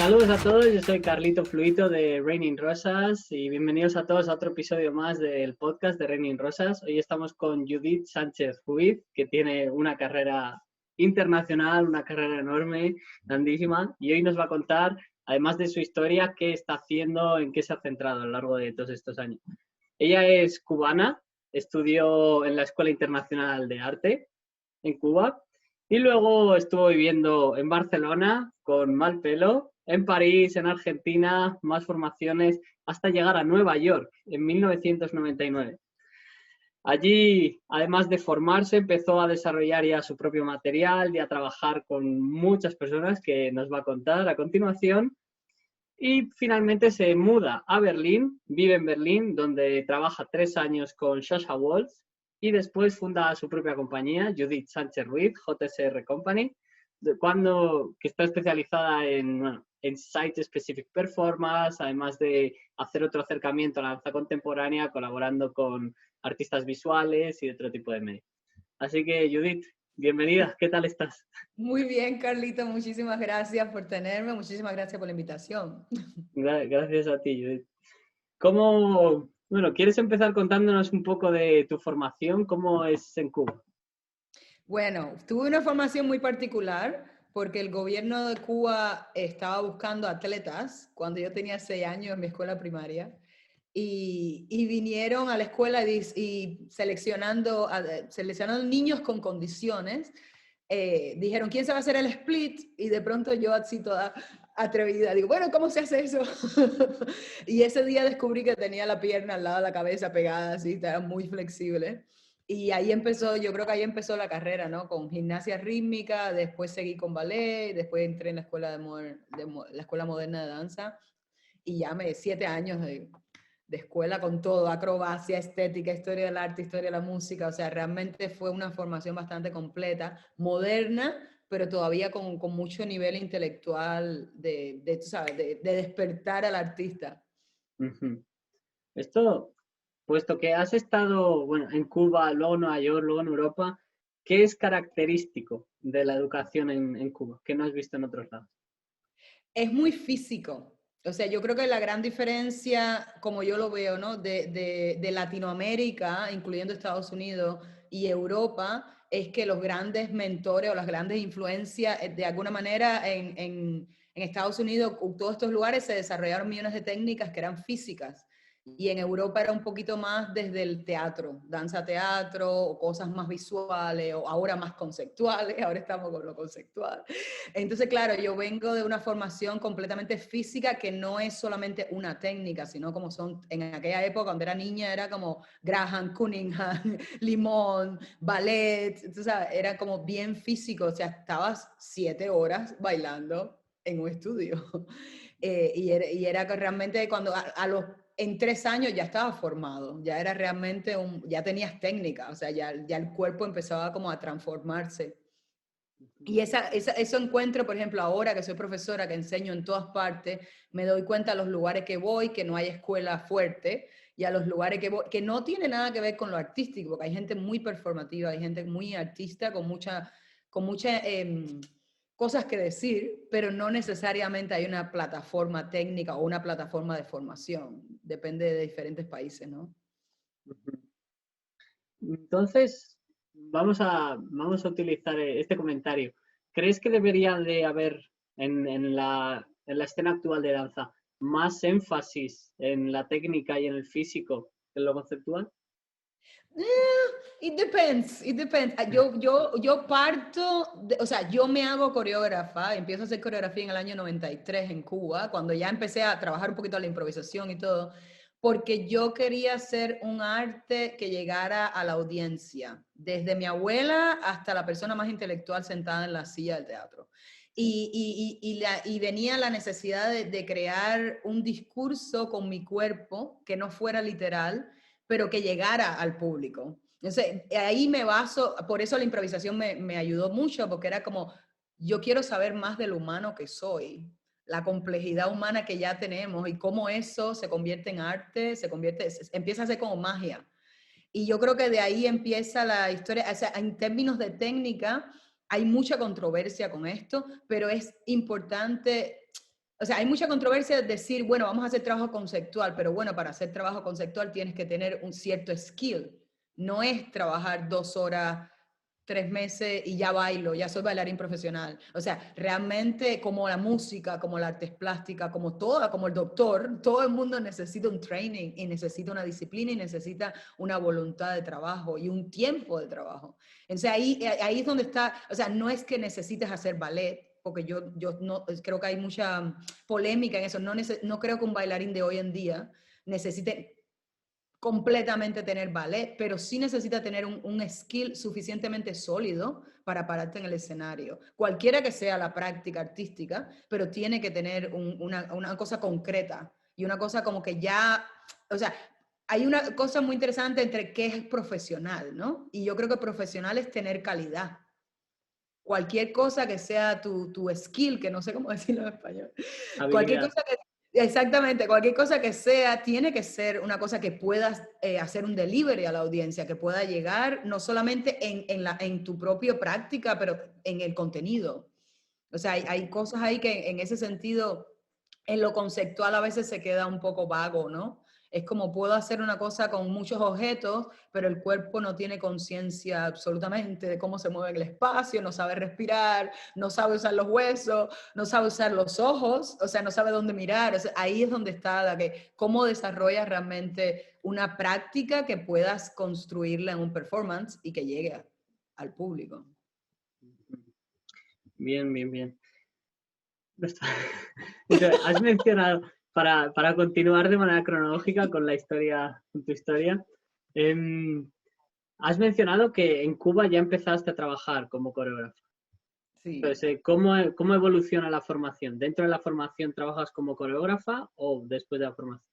Saludos a todos, yo soy Carlito Fluito de Raining Rosas y bienvenidos a todos a otro episodio más del podcast de Raining Rosas. Hoy estamos con Judith Sánchez Ruiz, que tiene una carrera internacional, una carrera enorme, grandísima, y hoy nos va a contar, además de su historia, qué está haciendo, en qué se ha centrado a lo largo de todos estos años. Ella es cubana, estudió en la Escuela Internacional de Arte en Cuba y luego estuvo viviendo en Barcelona con mal pelo, en París, en Argentina, más formaciones, hasta llegar a Nueva York en 1999. Allí, además de formarse, empezó a desarrollar ya su propio material y a trabajar con muchas personas que nos va a contar a continuación. Y finalmente se muda a Berlín, vive en Berlín, donde trabaja 3 años con Sasha Waltz y después funda su propia compañía, Judith Sánchez Ruiz, JSR Company, que está especializada en Site-Specific Performance, además de hacer otro acercamiento a la danza contemporánea, colaborando con artistas visuales y de otro tipo de medios. Así que, Judith, bienvenida, ¿qué tal estás? Muy bien, Carlito, muchísimas gracias por tenerme, muchísimas gracias por la invitación. Gracias a ti, Judith. ¿Quieres empezar contándonos un poco de tu formación? ¿Cómo es en Cuba? Bueno, tuve una formación muy particular porque el gobierno de Cuba estaba buscando atletas cuando yo tenía 6 años en mi escuela primaria y vinieron a la escuela y seleccionando niños con condiciones. Dijeron, ¿quién se va a hacer el split? Y de pronto yo así toda atrevida, digo, bueno, ¿cómo se hace eso? Y ese día descubrí que tenía la pierna al lado de la cabeza pegada, así, estaba muy flexible. Y ahí empezó, yo creo que ahí empezó la carrera, ¿no? Con gimnasia rítmica, después seguí con ballet, después entré en la escuela, la escuela moderna de danza y ya 7 años de escuela con todo, acrobacia, estética, historia del arte, historia de la música, o sea, realmente fue una formación bastante completa, moderna, pero todavía con mucho nivel intelectual tú sabes, de despertar al artista. Ujú. Esto, puesto que has estado, en Cuba, luego en Nueva York, luego en Europa, ¿qué es característico de la educación en Cuba que no has visto en otros lados? Es muy físico. O sea, yo creo que la gran diferencia, como yo lo veo, ¿no? De Latinoamérica, incluyendo Estados Unidos y Europa, es que los grandes mentores o las grandes influencias, de alguna manera, en Estados Unidos, todos estos lugares se desarrollaron millones de técnicas que eran físicas. Y en Europa era un poquito más desde el teatro, danza teatro, o cosas más visuales, o ahora más conceptuales, ahora estamos con lo conceptual. Entonces, claro, yo vengo de una formación completamente física que no es solamente una técnica, sino como son, en aquella época cuando era niña era como Graham, Cunningham, Limón, ballet, tú sabes, era como bien físico, o sea, estabas 7 horas bailando en un estudio. Y era que realmente cuando en 3 años ya estaba formado, ya era realmente ya tenías técnica, o sea, ya el cuerpo empezaba como a transformarse. Y eso encuentro, por ejemplo, ahora que soy profesora, que enseño en todas partes, me doy cuenta a los lugares que voy, que no hay escuela fuerte, y a los lugares que voy, que no tiene nada que ver con lo artístico, porque hay gente muy performativa, hay gente muy artista, con muchas cosas que decir, pero no necesariamente hay una plataforma técnica o una plataforma de formación. Depende de diferentes países, ¿no? Entonces, vamos a utilizar este comentario. ¿Crees que debería de haber en la escena actual de danza más énfasis en la técnica y en el físico que en lo conceptual? It depends, it depends. Yo parto, o sea, yo me hago coreógrafa, empiezo a hacer coreografía en el año 93 en Cuba, cuando ya empecé a trabajar un poquito la improvisación y todo, porque yo quería hacer un arte que llegara a la audiencia, desde mi abuela hasta la persona más intelectual sentada en la silla del teatro. Y venía la necesidad de crear un discurso con mi cuerpo que no fuera literal, pero que llegara al público. Entonces, ahí me baso, por eso la improvisación me ayudó mucho, porque era como, yo quiero saber más del humano que soy, la complejidad humana que ya tenemos y cómo eso se convierte en arte, empieza a ser como magia. Y yo creo que de ahí empieza la historia, o sea, en términos de técnica, hay mucha controversia con esto, pero es importante, o sea, hay mucha controversia de decir, bueno, vamos a hacer trabajo conceptual, pero bueno, para hacer trabajo conceptual tienes que tener un cierto skill. No es trabajar 2 horas, 3 meses y ya bailo, ya soy bailarín profesional. O sea, realmente como la música, como la artes plástica, como toda, como el doctor, todo el mundo necesita un training y necesita una disciplina y necesita una voluntad de trabajo y un tiempo de trabajo. Entonces ahí es donde está, o sea, no es que necesites hacer ballet, porque yo no, creo que hay mucha polémica en eso, no creo que un bailarín de hoy en día necesite completamente tener ballet, pero sí necesita tener un skill suficientemente sólido para pararte en el escenario. Cualquiera que sea la práctica artística, pero tiene que tener una cosa concreta y una cosa como que ya, o sea, hay una cosa muy interesante entre qué es profesional, ¿no? Y yo creo que profesional es tener calidad. Cualquier cosa que sea tu skill, que no sé cómo decirlo en español, cualquier Habilidad. cosa que, exactamente, cualquier cosa que sea, tiene que ser una cosa que puedas hacer un delivery a la audiencia, que pueda llegar no solamente en tu propia práctica, pero en el contenido. O sea, hay cosas ahí que en ese sentido, en lo conceptual a veces se queda un poco vago, ¿no? Es como puedo hacer una cosa con muchos objetos, pero el cuerpo no tiene conciencia absolutamente de cómo se mueve el espacio, no sabe respirar, no sabe usar los huesos, no sabe usar los ojos, o sea, no sabe dónde mirar. O sea, ahí es donde está cómo desarrollas realmente una práctica que puedas construirla en un performance y que llegue al público. Bien, bien, bien. Entonces, has mencionado, para continuar de manera cronológica con la historia, con tu historia, has mencionado que en Cuba ya empezaste a trabajar como coreógrafo. Sí. Entonces, ¿cómo evoluciona la formación? ¿Dentro de la formación trabajas como coreógrafa o después de la formación?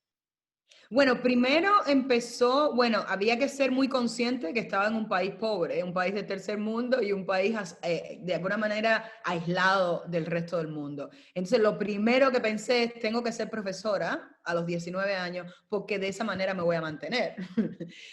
Bueno, primero empezó, bueno, había que ser muy consciente que estaba en un país pobre, un país de tercer mundo y un país de alguna manera aislado del resto del mundo. Entonces, lo primero que pensé es, tengo que ser profesora a los 19 años porque de esa manera me voy a mantener.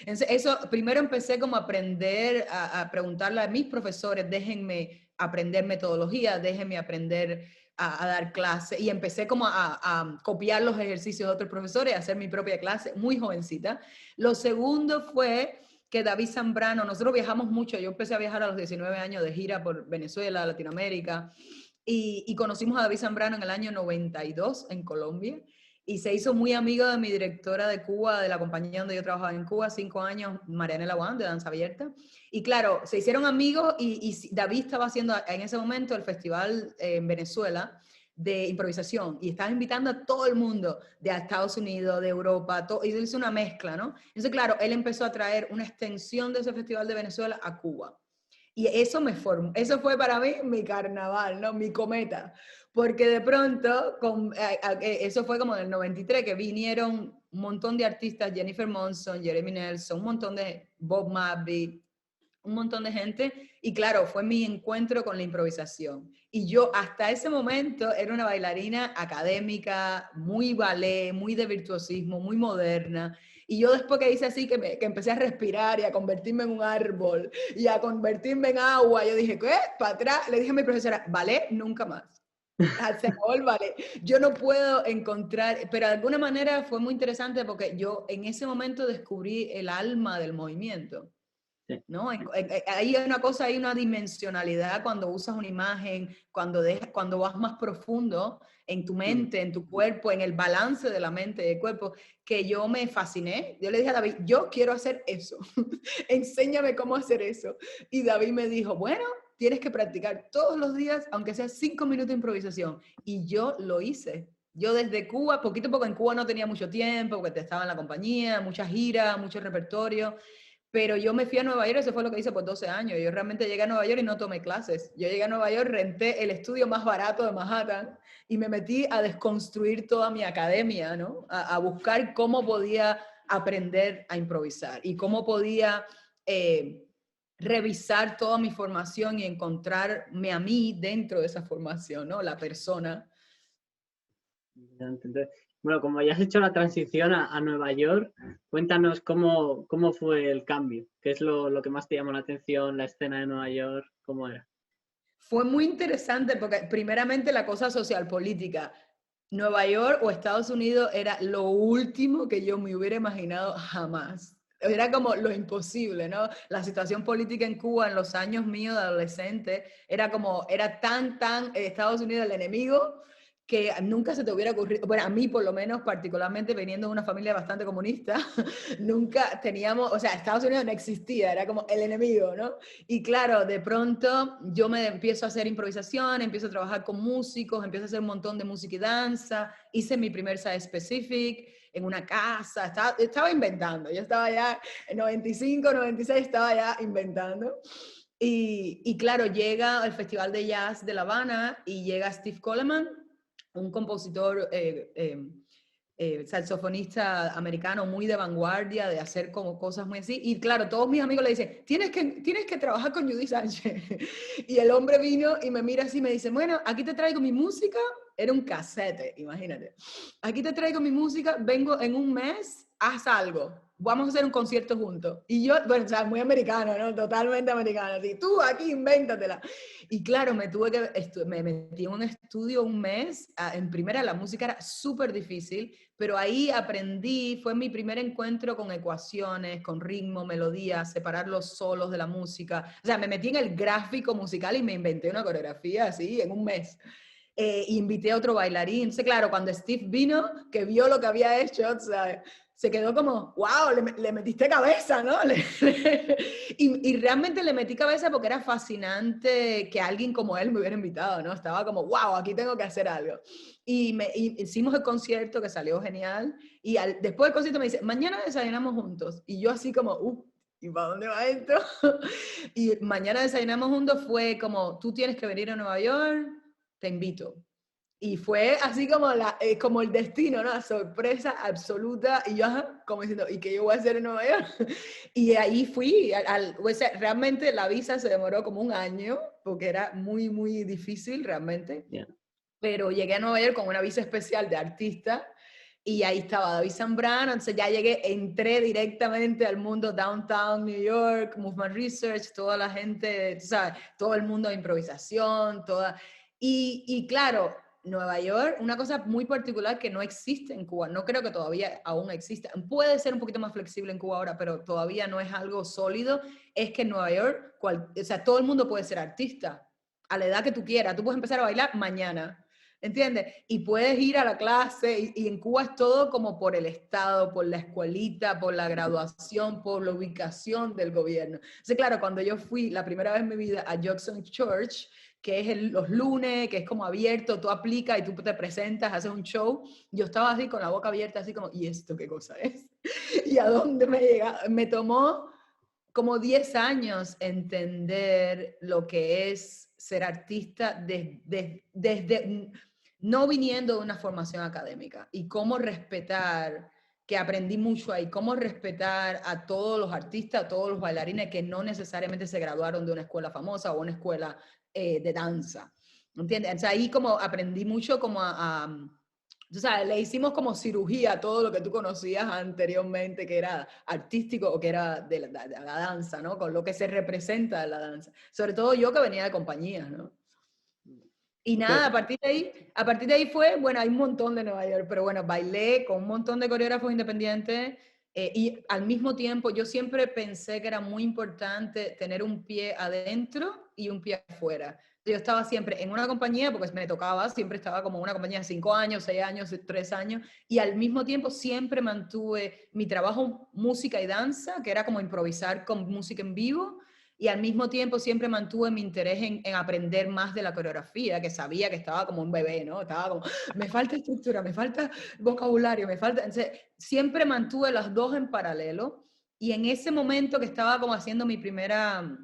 Entonces, eso, primero empecé como a aprender, a preguntarle a mis profesores, déjenme aprender metodología, déjenme aprender a dar clase y empecé como a copiar los ejercicios de otros profesores, a hacer mi propia clase, muy jovencita. Lo segundo fue que David Zambrano, nosotros viajamos mucho, yo empecé a viajar a los 19 años de gira por Venezuela, Latinoamérica, y conocimos a David Zambrano en el año 92 en Colombia, y se hizo muy amigo de mi directora de Cuba, de la compañía donde yo trabajaba en Cuba, 5 años, Marianela Juan, de Danza Abierta. Y claro, se hicieron amigos y David estaba haciendo en ese momento el festival en Venezuela de improvisación y estaba invitando a todo el mundo de Estados Unidos, de Europa, y él hizo una mezcla, ¿no? Entonces, claro, él empezó a traer una extensión de ese festival de Venezuela a Cuba. Y eso me formó, eso fue para mí mi carnaval, ¿no? Mi cometa. Porque de pronto, eso fue como en el 93, que vinieron un montón de artistas, Jennifer Monson, Jeremy Nelson, un montón de Bob Marley, un montón de gente, y claro, fue mi encuentro con la improvisación. Y yo hasta ese momento era una bailarina académica, muy ballet, muy de virtuosismo, muy moderna, y yo después que hice así, que empecé a respirar y a convertirme en un árbol, y a convertirme en agua, yo dije, ¿qué? Para atrás, le dije a mi profesora, ballet nunca más. Se acabó el ballet. Yo no puedo encontrar, pero de alguna manera fue muy interesante porque yo en ese momento descubrí el alma del movimiento. Sí. ¿No? Hay una cosa, hay una dimensionalidad cuando usas una imagen, cuando vas más profundo en tu mente, en tu cuerpo, en el balance de la mente y del cuerpo, que yo me fasciné. Yo le dije a David, yo quiero hacer eso, enséñame cómo hacer eso. Y David me dijo, bueno, tienes que practicar todos los días, aunque sea 5 minutos de improvisación. Y yo lo hice. Yo desde Cuba, poquito a poco en Cuba no tenía mucho tiempo, porque estaba en la compañía, muchas giras, mucho repertorio, pero yo me fui a Nueva York, eso fue lo que hice por 12 años. Yo realmente llegué a Nueva York y no tomé clases. Yo llegué a Nueva York, renté el estudio más barato de Manhattan y me metí a desconstruir toda mi academia, ¿no? A buscar cómo podía aprender a improvisar y cómo podía revisar toda mi formación y encontrarme a mí dentro de esa formación, ¿no? La persona. Entonces, bueno, como ya has hecho la transición a Nueva York, cuéntanos cómo fue el cambio, qué es lo que más te llamó la atención, la escena de Nueva York, cómo era. Fue muy interesante porque primeramente la cosa social política. Nueva York o Estados Unidos era lo último que yo me hubiera imaginado jamás. Era como lo imposible, ¿no? La situación política en Cuba en los años míos de adolescente era como, era tan Estados Unidos el enemigo que nunca se te hubiera ocurrido, bueno, a mí por lo menos, particularmente veniendo de una familia bastante comunista, nunca teníamos, o sea, Estados Unidos no existía, era como el enemigo, ¿no? Y claro, de pronto yo me empiezo a hacer improvisación, empiezo a trabajar con músicos, empiezo a hacer un montón de música y danza, hice mi primer Side Specific en una casa, estaba inventando, yo estaba ya en 95, 96, estaba ya inventando. Y claro, llega el Festival de Jazz de La Habana y llega Steve Coleman, un compositor saxofonista americano muy de vanguardia, de hacer como cosas muy así. Y claro, todos mis amigos le dicen, tienes que trabajar con Judy Sánchez. Y el hombre vino y me mira así y me dice, bueno, aquí te traigo mi música. Era un casete, imagínate. Aquí te traigo mi música, vengo en un mes, haz algo. Vamos a hacer un concierto juntos. Y yo, bueno, o sea, muy americano, ¿no? Totalmente americano. Así, tú aquí, invéntatela. Y claro, me metí en un estudio un mes. En primera, la música era súper difícil, pero ahí aprendí, fue mi primer encuentro con ecuaciones, con ritmo, melodía, separar los solos de la música. O sea, me metí en el gráfico musical y me inventé una coreografía así en un mes. Invité a otro bailarín. Entonces, claro, cuando Steve vino, que vio lo que había hecho, o sea, se quedó como, wow, le metiste cabeza, ¿no? Y realmente le metí cabeza porque era fascinante que alguien como él me hubiera invitado, ¿no? Estaba como, wow, aquí tengo que hacer algo. Y hicimos el concierto que salió genial. Y después del concierto me dice, mañana desayunamos juntos. Y yo así como, ¿y para dónde va esto? Y mañana desayunamos juntos fue como, tú tienes que venir a Nueva York, te invito. Y fue así como, como el destino, ¿no? La sorpresa absoluta. Y yo, ajá, como diciendo, ¿y qué yo voy a hacer en Nueva York? Y ahí fui. O sea, realmente la visa se demoró como un año, porque era muy difícil realmente. Yeah. Pero llegué a Nueva York con una visa especial de artista. Y ahí estaba David Zambrano, entonces ya llegué, entré directamente al mundo downtown New York, Movement Research, toda la gente, ¿sabes? Todo el mundo de improvisación, toda... Y claro, Nueva York, una cosa muy particular que no existe en Cuba, no creo que todavía aún exista, puede ser un poquito más flexible en Cuba ahora, pero todavía no es algo sólido, es que en Nueva York, o sea, todo el mundo puede ser artista, a la edad que tú quieras, tú puedes empezar a bailar mañana. ¿Entiendes? Y puedes ir a la clase y en Cuba es todo como por el Estado, por la escuelita, por la graduación, por la ubicación del gobierno. Entonces, claro, cuando yo fui la primera vez en mi vida a Jackson Church, que es los lunes, que es como abierto, tú aplicas y tú te presentas, haces un show, yo estaba así con la boca abierta, así como, ¿y esto qué cosa es? ¿Y a dónde me llega? Me tomó como 10 años entender lo que es ser artista desde no viniendo de una formación académica y cómo respetar, que aprendí mucho ahí, cómo respetar a todos los artistas, a todos los bailarines que no necesariamente se graduaron de una escuela famosa o una escuela de danza. ¿Entiendes? O sea, ahí como aprendí mucho como o sea, le hicimos como cirugía a todo lo que tú conocías anteriormente, que era artístico o que era de la danza, ¿no? Con lo que se representa de la danza. Sobre todo yo que venía de compañías, ¿no? Y nada, a partir de ahí fue, bueno, hay un montón de Nueva York, pero bueno, bailé con un montón de coreógrafos independientes y al mismo tiempo yo siempre pensé que era muy importante tener un pie adentro y un pie afuera. Yo estaba siempre en una compañía, porque me tocaba, siempre estaba como en una compañía de 5 años, 6 años, 3 años, y al mismo tiempo siempre mantuve mi trabajo música y danza, que era como improvisar con música en vivo, y al mismo tiempo siempre mantuve mi interés en aprender más de la coreografía, que sabía que estaba como un bebé, ¿no? Estaba como, me falta estructura, me falta vocabulario, me falta... Entonces, siempre mantuve las dos en paralelo y en ese momento que estaba como haciendo mi primera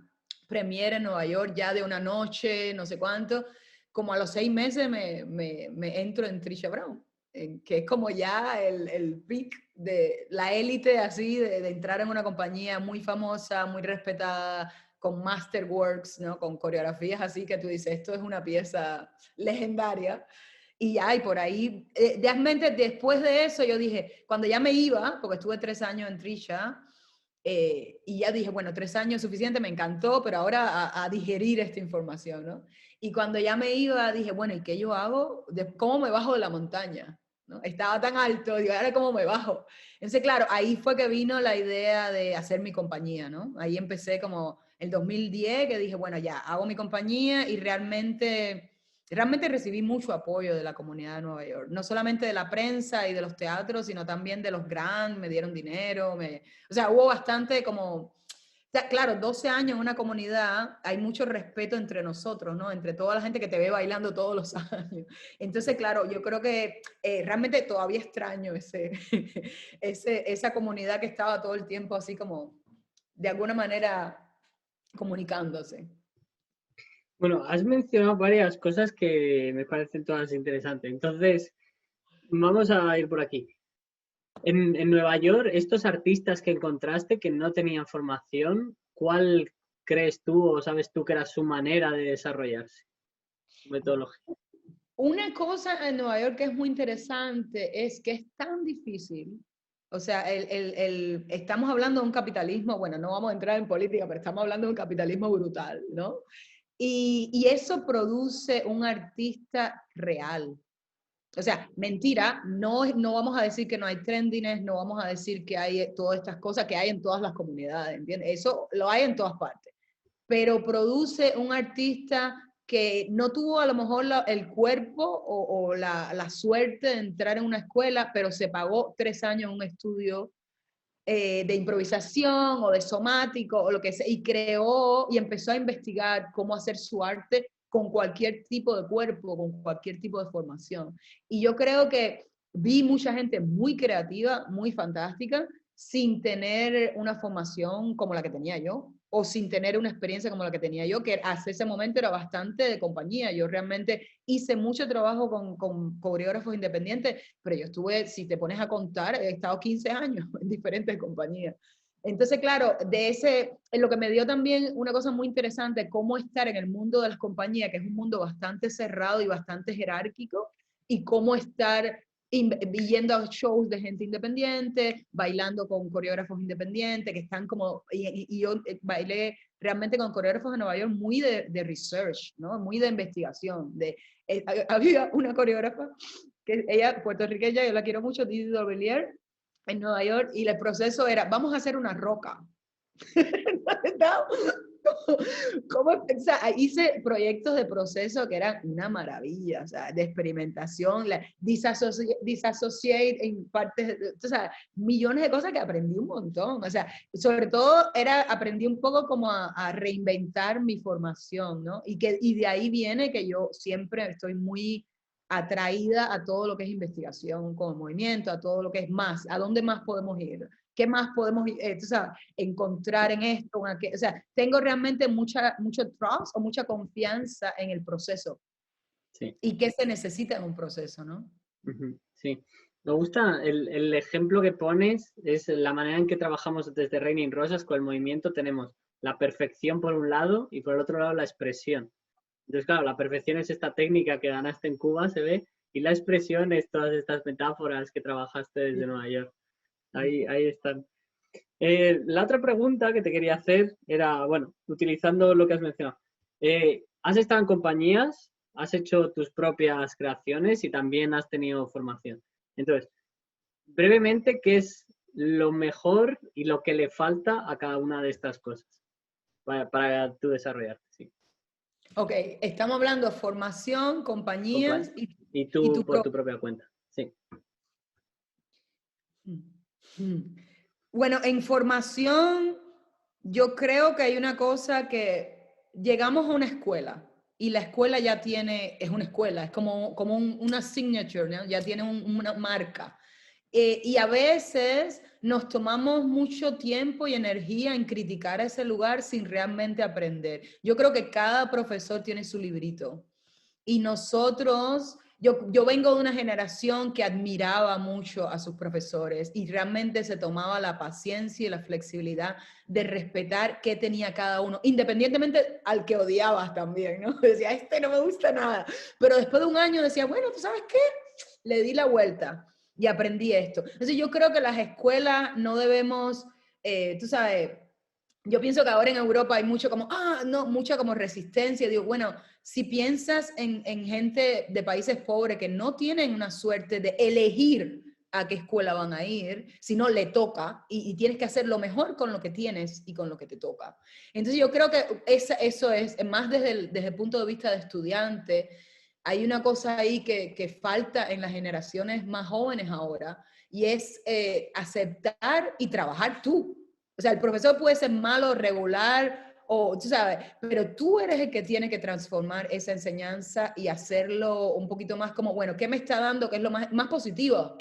premiere en Nueva York, ya de una noche, no sé cuánto, como a los 6 meses me entro en Trisha Brown, que es como ya el peak de la élite así, de entrar en una compañía muy famosa, muy respetada, con masterworks, ¿no? Con coreografías así que tú dices, esto es una pieza legendaria. Y ya, y por ahí, realmente después de eso yo dije, cuando ya me iba, porque estuve 3 años en Trisha, Y ya dije, bueno, 3 años es suficiente, me encantó, pero ahora a digerir esta información, ¿no? Y cuando ya me iba, dije, bueno, ¿y qué yo hago? ¿Cómo me bajo de la montaña? ¿No? Estaba tan alto, digo, ¿ahora cómo me bajo? Entonces, claro, ahí fue que vino la idea de hacer mi compañía, ¿no? Ahí empecé como el 2010, que dije, bueno, ya, hago mi compañía y realmente recibí mucho apoyo de la comunidad de Nueva York, no solamente de la prensa y de los teatros, sino también de los grants, me dieron dinero, o sea, hubo bastante como, o sea, claro, 12 años en una comunidad, hay mucho respeto entre nosotros, ¿no? Entre toda la gente que te ve bailando todos los años. Entonces, claro, yo creo que realmente todavía extraño esa comunidad que estaba todo el tiempo así como, de alguna manera, comunicándose. Bueno, has mencionado varias cosas que me parecen todas interesantes. Entonces, vamos a ir por aquí. En Nueva York, estos artistas que encontraste que no tenían formación, ¿cuál crees tú o sabes tú que era su manera de desarrollarse? Su metodología. Una cosa en Nueva York que es muy interesante es que es tan difícil, o sea, estamos hablando de un capitalismo, bueno, no vamos a entrar en política, pero estamos hablando de un capitalismo brutal, ¿no? Y eso produce un artista real. O sea, mentira, no vamos a decir que no hay trendiness, no vamos a decir que hay todas estas cosas que hay en todas las comunidades, ¿entiendes? Eso lo hay en todas partes, pero produce un artista que no tuvo a lo mejor el cuerpo o la suerte de entrar en una escuela, pero se pagó 3 años en un estudio de improvisación o de somático o lo que sea, y creó y empezó a investigar cómo hacer su arte con cualquier tipo de cuerpo, con cualquier tipo de formación. Y yo creo que vi mucha gente muy creativa, muy fantástica, sin tener una formación como la que tenía yo, o sin tener una experiencia como la que tenía yo, que hasta ese momento era bastante de compañía. Yo realmente hice mucho trabajo con coreógrafos independientes, pero yo estuve, si te pones a contar, he estado 15 años en diferentes compañías. Entonces, claro, lo que me dio también una cosa muy interesante, cómo estar en el mundo de las compañías, que es un mundo bastante cerrado y bastante jerárquico, y cómo estar yendo a shows de gente independiente, bailando con coreógrafos independientes, que están como, y yo bailé realmente con coreógrafos de Nueva York muy de research, ¿no? Muy de investigación. Había una coreógrafa, que ella puertorriqueña, yo la quiero mucho, Didi Dobelier, en Nueva York, y el proceso era, vamos a hacer una roca. ¿Cómo? O sea, hice proyectos de proceso que eran una maravilla, o sea, de experimentación, disassociate en partes, o sea, millones de cosas que aprendí un montón, o sea, sobre todo aprendí un poco como a reinventar mi formación, ¿no? Y de ahí viene que yo siempre estoy muy atraída a todo lo que es investigación con movimiento, a todo lo que es más, a dónde más podemos ir. ¿Qué más podemos encontrar en esto? O sea, tengo realmente mucho trust o mucha confianza en el proceso. Sí. Y qué se necesita en un proceso, ¿no? Sí. Me gusta el ejemplo que pones, es la manera en que trabajamos desde Raining Rosas con el movimiento. Tenemos la perfección por un lado y por el otro lado la expresión. Entonces, claro, la perfección es esta técnica que ganaste en Cuba, se ve, y la expresión es todas estas metáforas que trabajaste desde Nueva York. Ahí están. La otra pregunta que te quería hacer era, bueno, utilizando lo que has mencionado, ¿has estado en compañías? ¿Has hecho tus propias creaciones y también has tenido formación? Entonces, brevemente, ¿qué es lo mejor y lo que le falta a cada una de estas cosas para tú desarrollarte? Sí. Ok, estamos hablando de formación, compañías Y y tú tu por propio. tu propia cuenta. Sí. Bueno, en formación, yo creo que hay una cosa que llegamos a una escuela y la escuela ya es una escuela, es como una signature, ¿no? Ya tiene una marca. Y a veces nos tomamos mucho tiempo y energía en criticar a ese lugar sin realmente aprender. Yo creo que cada profesor tiene su librito. Y nosotros, yo vengo de una generación que admiraba mucho a sus profesores y realmente se tomaba la paciencia y la flexibilidad de respetar qué tenía cada uno, independientemente al que odiabas también, ¿no? Decía, este no me gusta nada. Pero después de un año decía, bueno, ¿tú sabes qué? Le di la vuelta y aprendí esto. Entonces yo creo que las escuelas no debemos tú sabes, yo pienso que ahora en Europa hay mucho como, no, mucha como resistencia. Digo, bueno, si piensas en gente de países pobres que no tienen una suerte de elegir a qué escuela van a ir, si no le toca, y tienes que hacer lo mejor con lo que tienes y con lo que te toca. Entonces yo creo que eso es, más desde el punto de vista de estudiante, hay una cosa ahí que falta en las generaciones más jóvenes ahora, y es aceptar y trabajar tú. O sea, el profesor puede ser malo, regular, o tú sabes, pero tú eres el que tiene que transformar esa enseñanza y hacerlo un poquito más como, bueno, ¿qué me está dando? ¿Qué es lo más positivo?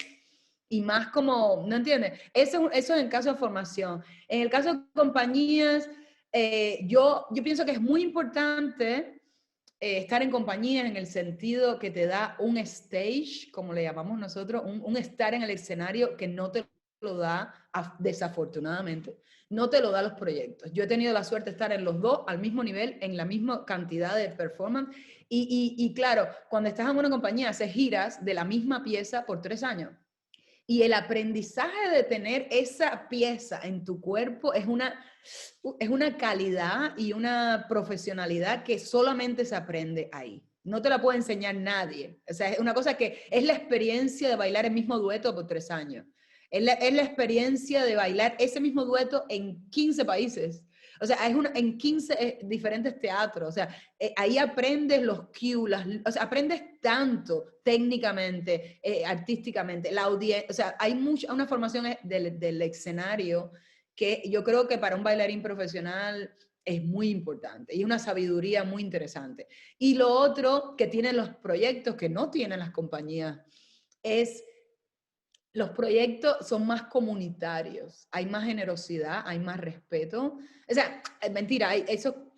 Y más como, ¿no entiendes? Eso en el caso de formación. En el caso de compañías, yo pienso que es muy importante estar en compañías en el sentido que te da un stage, como le llamamos nosotros, un estar en el escenario que no te lo da, desafortunadamente, no te lo da los proyectos. Yo he tenido la suerte de estar en los dos al mismo nivel, en la misma cantidad de performance, y claro, cuando estás en una compañía haces giras de la misma pieza por 3 años. Y el aprendizaje de tener esa pieza en tu cuerpo es una calidad y una profesionalidad que solamente se aprende ahí. No te la puede enseñar nadie. O sea, es una cosa que es la experiencia de bailar el mismo dueto por 3 años. Es la experiencia de bailar ese mismo dueto en 15 países. O sea, en 15 diferentes teatros. O sea, ahí aprendes los cues, o sea, aprendes tanto técnicamente, artísticamente, la audiencia, o sea, hay una formación del escenario que yo creo que para un bailarín profesional es muy importante y una sabiduría muy interesante. Y lo otro que tienen los proyectos que no tienen las compañías es los proyectos son más comunitarios, hay más generosidad, hay más respeto. O sea, mentira, eso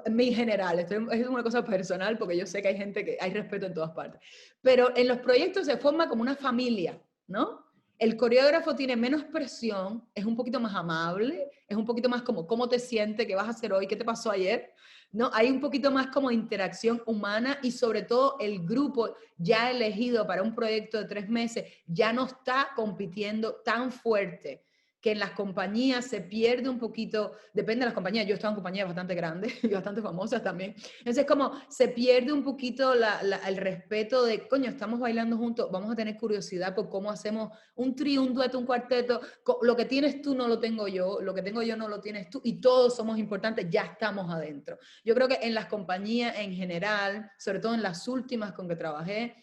en general, es una cosa personal porque yo sé que hay gente que hay respeto en todas partes. Pero en los proyectos se forma como una familia, ¿no? El coreógrafo tiene menos presión, es un poquito más amable, es un poquito más como, ¿cómo te sientes? ¿Qué vas a hacer hoy? ¿Qué te pasó ayer? ¿No? Hay un poquito más como interacción humana y sobre todo el grupo ya elegido para un proyecto de 3 meses ya no está compitiendo tan fuerte que en las compañías se pierde un poquito, depende de las compañías, yo he estado en compañías bastante grandes y bastante famosas también, entonces como se pierde un poquito el respeto de, coño, estamos bailando juntos, vamos a tener curiosidad por cómo hacemos un trío, un dueto, un cuarteto, lo que tienes tú no lo tengo yo, lo que tengo yo no lo tienes tú, y todos somos importantes, ya estamos adentro. Yo creo que en las compañías en general, sobre todo en las últimas con que trabajé,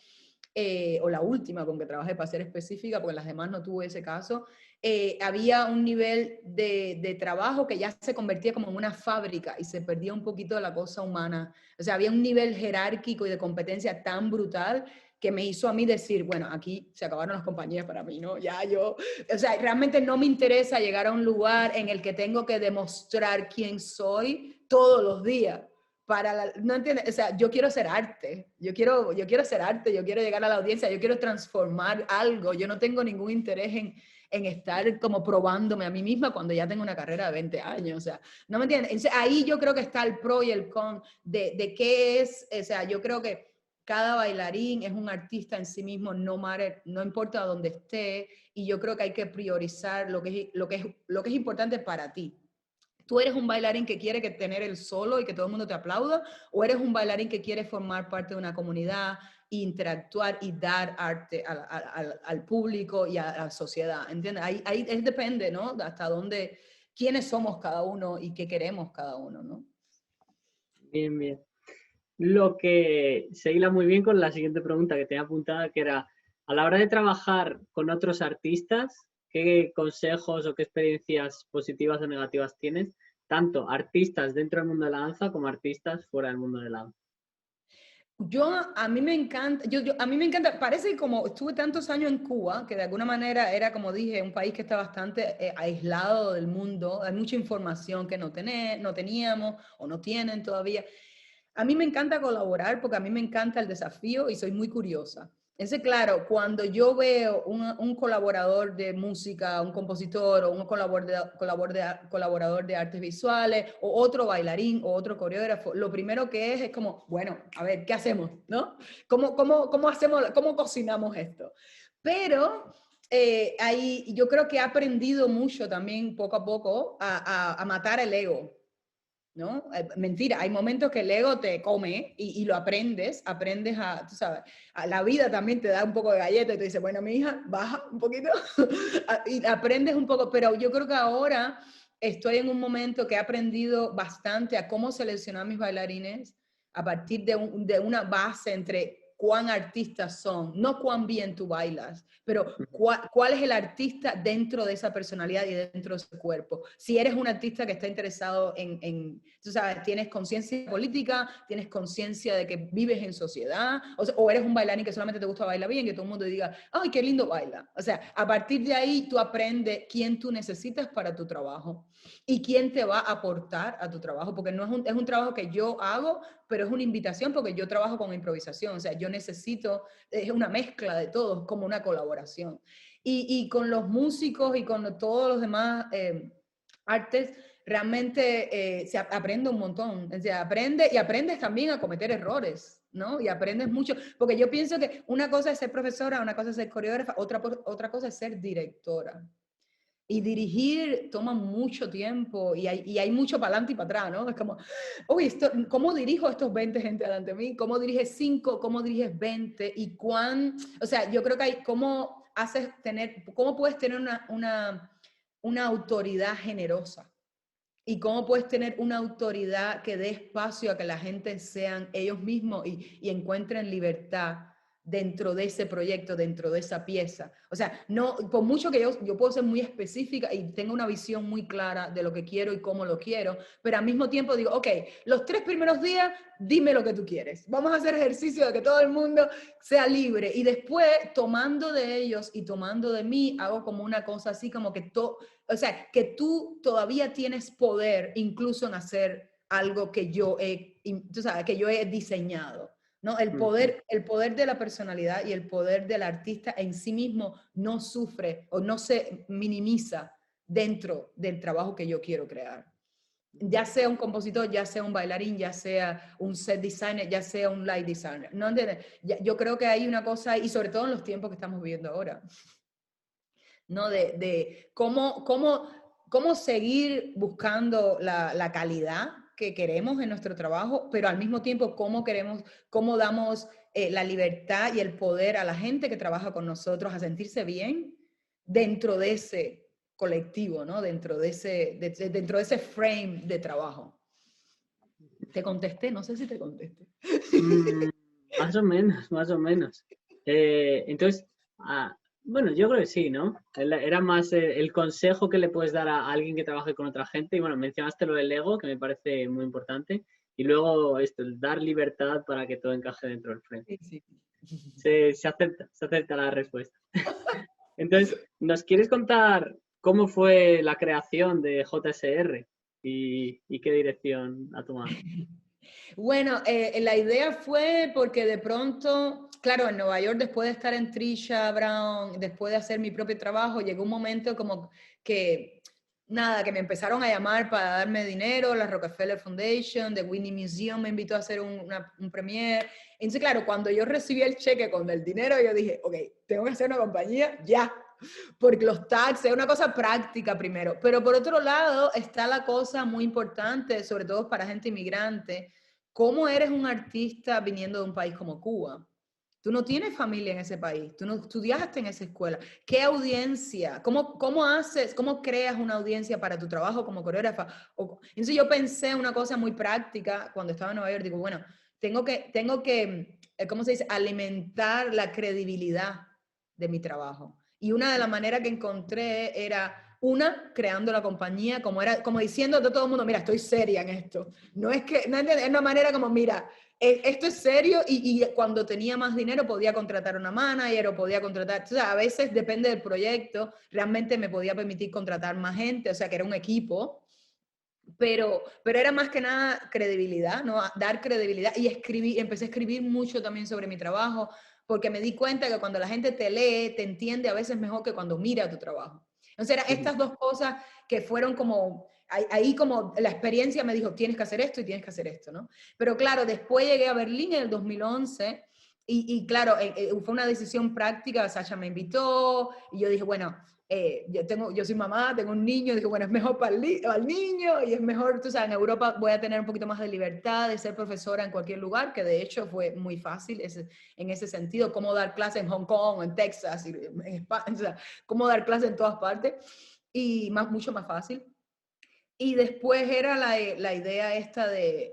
o la última con que trabajé para ser específica, porque en las demás no tuve ese caso, había un nivel de trabajo que ya se convertía como en una fábrica y se perdía un poquito de la cosa humana. O sea, había un nivel jerárquico y de competencia tan brutal que me hizo a mí decir, bueno, aquí se acabaron las compañías para mí, ¿no? Ya yo, o sea, realmente no me interesa llegar a un lugar en el que tengo que demostrar quién soy todos los días. No entiendes, o sea, yo quiero hacer arte, yo quiero hacer arte, yo quiero llegar a la audiencia, yo quiero transformar algo, yo no tengo ningún interés en estar como probándome a mí misma cuando ya tengo una carrera de 20 años, o sea, ¿no me entiendes? Entonces, ahí yo creo que está el pro y el con de qué es, o sea, yo creo que cada bailarín es un artista en sí mismo, no importa dónde esté, y yo creo que hay que priorizar lo que es importante para ti. ¿Tú eres un bailarín que quiere tener el solo y que todo el mundo te aplauda? ¿O eres un bailarín que quiere formar parte de una comunidad, interactuar y dar arte al público y a la sociedad? ¿Entiendes? Ahí depende, ¿no? Hasta dónde, quiénes somos cada uno y qué queremos cada uno, ¿no? Bien, bien. Lo que se hila muy bien con la siguiente pregunta que tenía apuntada, que era, a la hora de trabajar con otros artistas, ¿qué consejos o qué experiencias positivas o negativas tienes? Tanto artistas dentro del mundo de la danza como artistas fuera del mundo de la danza. A mí me encanta, a mí me encanta, parece como estuve tantos años en Cuba, que de alguna manera era, como dije, un país que está bastante aislado del mundo, hay mucha información que no teníamos o no tienen todavía. A mí me encanta colaborar porque a mí me encanta el desafío y soy muy curiosa. Ese, claro, cuando yo veo un colaborador de música, un compositor o un colaborador de artes visuales o otro bailarín o otro coreógrafo, lo primero que es como, bueno, a ver, ¿qué hacemos? ¿No? ¿Cómo cocinamos esto? Pero yo creo que he aprendido mucho también poco a poco a matar el ego, ¿no? Mentira, hay momentos que el ego te come y lo aprendes tú sabes, a la vida también te da un poco de galleta y te dice, bueno, mi hija, baja un poquito y aprendes un poco, pero yo creo que ahora estoy en un momento que he aprendido bastante a cómo seleccionar mis bailarines a partir de una base entre cuán artistas son, no cuán bien tú bailas, pero cuál es el artista dentro de esa personalidad y dentro de su cuerpo. Si eres un artista que está interesado tú sabes, tienes conciencia política, tienes conciencia de que vives en sociedad, o eres un bailarín que solamente te gusta bailar bien, que todo el mundo diga, ay, qué lindo baila. O sea, a partir de ahí tú aprendes quién tú necesitas para tu trabajo y quién te va a aportar a tu trabajo, porque no es un trabajo que yo hago, pero es una invitación porque yo trabajo con improvisación, o sea, yo necesito, es una mezcla de todos, como una colaboración. Y con los músicos y con todos los demás artes, realmente se aprende un montón, o sea, aprendes también a cometer errores, ¿no? Y aprendes mucho, porque yo pienso que una cosa es ser profesora, una cosa es ser coreógrafa, otra cosa es ser directora. Y dirigir toma mucho tiempo y hay mucho para adelante y para atrás, ¿no? Es como, uy, ¿cómo dirijo a estos 20 gente delante de mí? ¿Cómo diriges 5? ¿Cómo diriges 20? O sea, yo creo que hay, ¿cómo puedes tener una autoridad generosa? ¿Y cómo puedes tener una autoridad que dé espacio a que la gente sean ellos mismos y encuentren libertad dentro de ese proyecto, dentro de esa pieza? O sea, no, por mucho que yo puedo ser muy específica y tengo una visión muy clara de lo que quiero y cómo lo quiero, pero al mismo tiempo digo, ok, los 3 primeros días, dime lo que tú quieres. Vamos a hacer ejercicio de que todo el mundo sea libre. Y después, tomando de ellos y tomando de mí, hago como una cosa así como que o sea, que tú todavía tienes poder incluso en hacer algo que tú sabes, que yo he diseñado, ¿no? El poder de la personalidad y el poder del artista en sí mismo no sufre o no se minimiza dentro del trabajo que yo quiero crear. Ya sea un compositor, ya sea un bailarín, ya sea un set designer, ya sea un light designer. ¿No entiendes? Yo creo que hay una cosa, y sobre todo en los tiempos que estamos viviendo ahora, ¿no? De cómo seguir buscando la calidad que queremos en nuestro trabajo, pero al mismo tiempo cómo damos la libertad y el poder a la gente que trabaja con nosotros a sentirse bien dentro de ese colectivo, ¿no? Dentro de ese frame de trabajo. ¿Te contesté? No sé si te contesté. Más o menos, más o menos. Entonces, bueno, yo creo que sí, ¿no? Era más el consejo que le puedes dar a alguien que trabaje con otra gente. Y bueno, mencionaste lo del ego, que me parece muy importante. Y luego esto, el dar libertad para que todo encaje dentro del frame. Sí. Se acepta la respuesta. Entonces, ¿nos quieres contar cómo fue la creación de JSR y qué dirección ha tomado? Bueno, la idea fue porque de pronto, claro, en Nueva York, después de estar en Trisha Brown, después de hacer mi propio trabajo, llegó un momento como que, nada, que me empezaron a llamar para darme dinero, la Rockefeller Foundation, The Whitney Museum me invitó a hacer un premiere. Entonces, claro, cuando yo recibí el cheque con el dinero, yo dije, ok, tengo que hacer una compañía ya, porque los taxes es una cosa práctica primero. Pero por otro lado está la cosa muy importante, sobre todo para gente inmigrante. ¿Cómo eres un artista viniendo de un país como Cuba? Tú no tienes familia en ese país, tú no estudiaste en esa escuela. ¿Qué audiencia? ¿Cómo creas una audiencia para tu trabajo como coreógrafa? Entonces yo pensé una cosa muy práctica cuando estaba en Nueva York. Digo, bueno, tengo que, ¿cómo se dice? Alimentar la credibilidad de mi trabajo. Y una de las maneras que encontré era creando la compañía, como diciendo a todo el mundo, mira, estoy seria en esto. No es que, no es una manera como, mira, esto es serio y cuando tenía más dinero podía contratar una manager o podía contratar, o sea, a veces depende del proyecto, realmente me podía permitir contratar más gente, o sea, que era un equipo, pero era más que nada credibilidad, ¿no? Dar credibilidad y empecé a escribir mucho también sobre mi trabajo, porque me di cuenta que cuando la gente te lee, te entiende a veces mejor que cuando mira tu trabajo. Entonces eran estas dos cosas que fueron como, ahí como la experiencia me dijo, tienes que hacer esto y tienes que hacer esto, ¿no? Pero claro, después llegué a Berlín en el 2011 Y claro, fue una decisión práctica, Sasha me invitó y yo dije, bueno, yo soy mamá, tengo un niño, dije, bueno, es mejor para el niño y es mejor, tú sabes, en Europa voy a tener un poquito más de libertad de ser profesora en cualquier lugar, que de hecho fue muy fácil en ese sentido, cómo dar clase en Hong Kong, en Texas, en España, o sea, cómo dar clase en todas partes y mucho más fácil. Y después era la idea esta de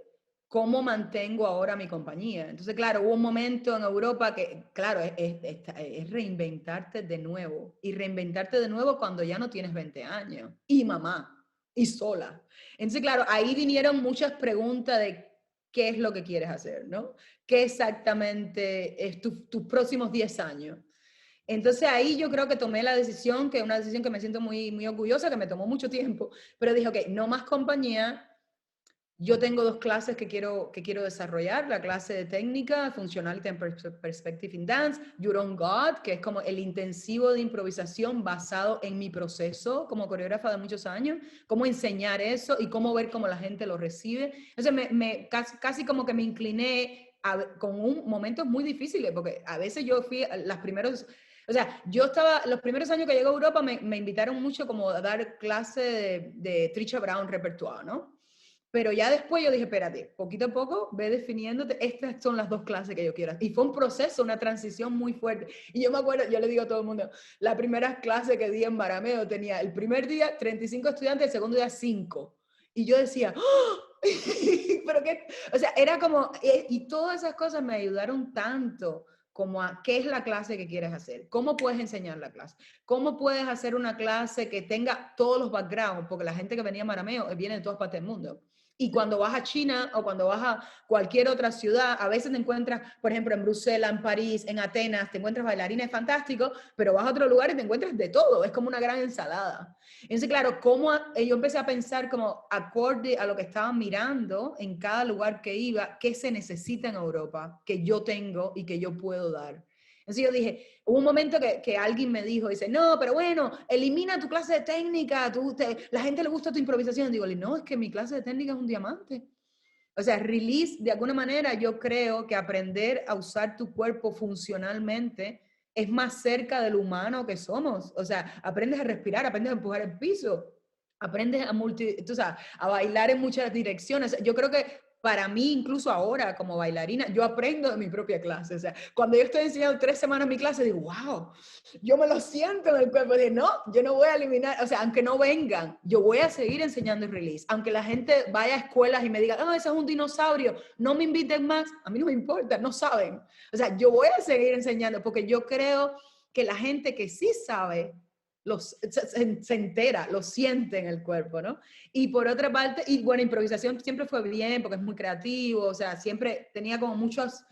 cómo mantengo ahora mi compañía. Entonces, claro, hubo un momento en Europa que, claro, es reinventarte de nuevo. Y reinventarte de nuevo cuando ya no tienes 20 años. Y mamá. Y sola. Entonces, claro, ahí vinieron muchas preguntas de qué es lo que quieres hacer, ¿no? ¿Qué exactamente es tus próximos 10 años? Entonces ahí yo creo que tomé la decisión, que es una decisión que me siento muy, muy orgullosa, que me tomó mucho tiempo, pero dije, ok, no más compañía. Yo tengo 2 clases que quiero desarrollar, la clase de técnica, Functionality and Perspective in Dance, Your Own God, que es como el intensivo de improvisación basado en mi proceso como coreógrafa de muchos años, cómo enseñar eso y cómo ver cómo la gente lo recibe. Entonces casi como que me incliné con momentos muy difíciles, porque a veces yo fui las primeros... O sea, los primeros años que llegué a Europa me invitaron mucho como a dar clase de Trisha Brown repertoire, ¿no? Pero ya después yo dije, espérate, poquito a poco ve definiéndote, estas son las 2 clases que yo quiero. Y fue un proceso, una transición muy fuerte. Y yo me acuerdo, yo le digo a todo el mundo, la primera clase que di en Marameo tenía el primer día 35 estudiantes, el segundo día 5. Y yo decía, ¡oh! Pero qué, o sea, era como, y todas esas cosas me ayudaron tanto como a qué es la clase que quieres hacer, cómo puedes enseñar la clase, cómo puedes hacer una clase que tenga todos los backgrounds, porque la gente que venía a Marameo viene de todas partes del mundo. Y cuando vas a China o cuando vas a cualquier otra ciudad, a veces te encuentras, por ejemplo, en Bruselas, en París, en Atenas, te encuentras bailarines fantásticos, pero vas a otro lugar y te encuentras de todo. Es como una gran ensalada. Entonces, claro, yo empecé a pensar como acorde a lo que estaban mirando en cada lugar que iba, qué se necesita en Europa, que yo tengo y que yo puedo dar. Entonces yo dije, hubo un momento que alguien me dijo, dice, no, pero bueno, elimina tu clase de técnica, la gente le gusta tu improvisación. Digo, no, es que mi clase de técnica es un diamante. O sea, release, de alguna manera, yo creo que aprender a usar tu cuerpo funcionalmente es más cerca del humano que somos. O sea, aprendes a respirar, aprendes a empujar el piso, aprendes a bailar en muchas direcciones. Yo creo que para mí, incluso ahora como bailarina, yo aprendo de mi propia clase. O sea, cuando yo estoy enseñando 3 semanas mi clase, digo, wow, yo me lo siento en el cuerpo. Digo, no, yo no voy a eliminar, o sea, aunque no vengan, yo voy a seguir enseñando el release. Aunque la gente vaya a escuelas y me diga, no, ese es un dinosaurio, no me inviten más, a mí no me importa, no saben. O sea, yo voy a seguir enseñando porque yo creo que la gente que sí sabe, se entera, lo siente en el cuerpo, ¿no? Y por otra parte, y bueno, improvisación siempre fue bien porque es muy creativo, o sea, siempre tenía como muchas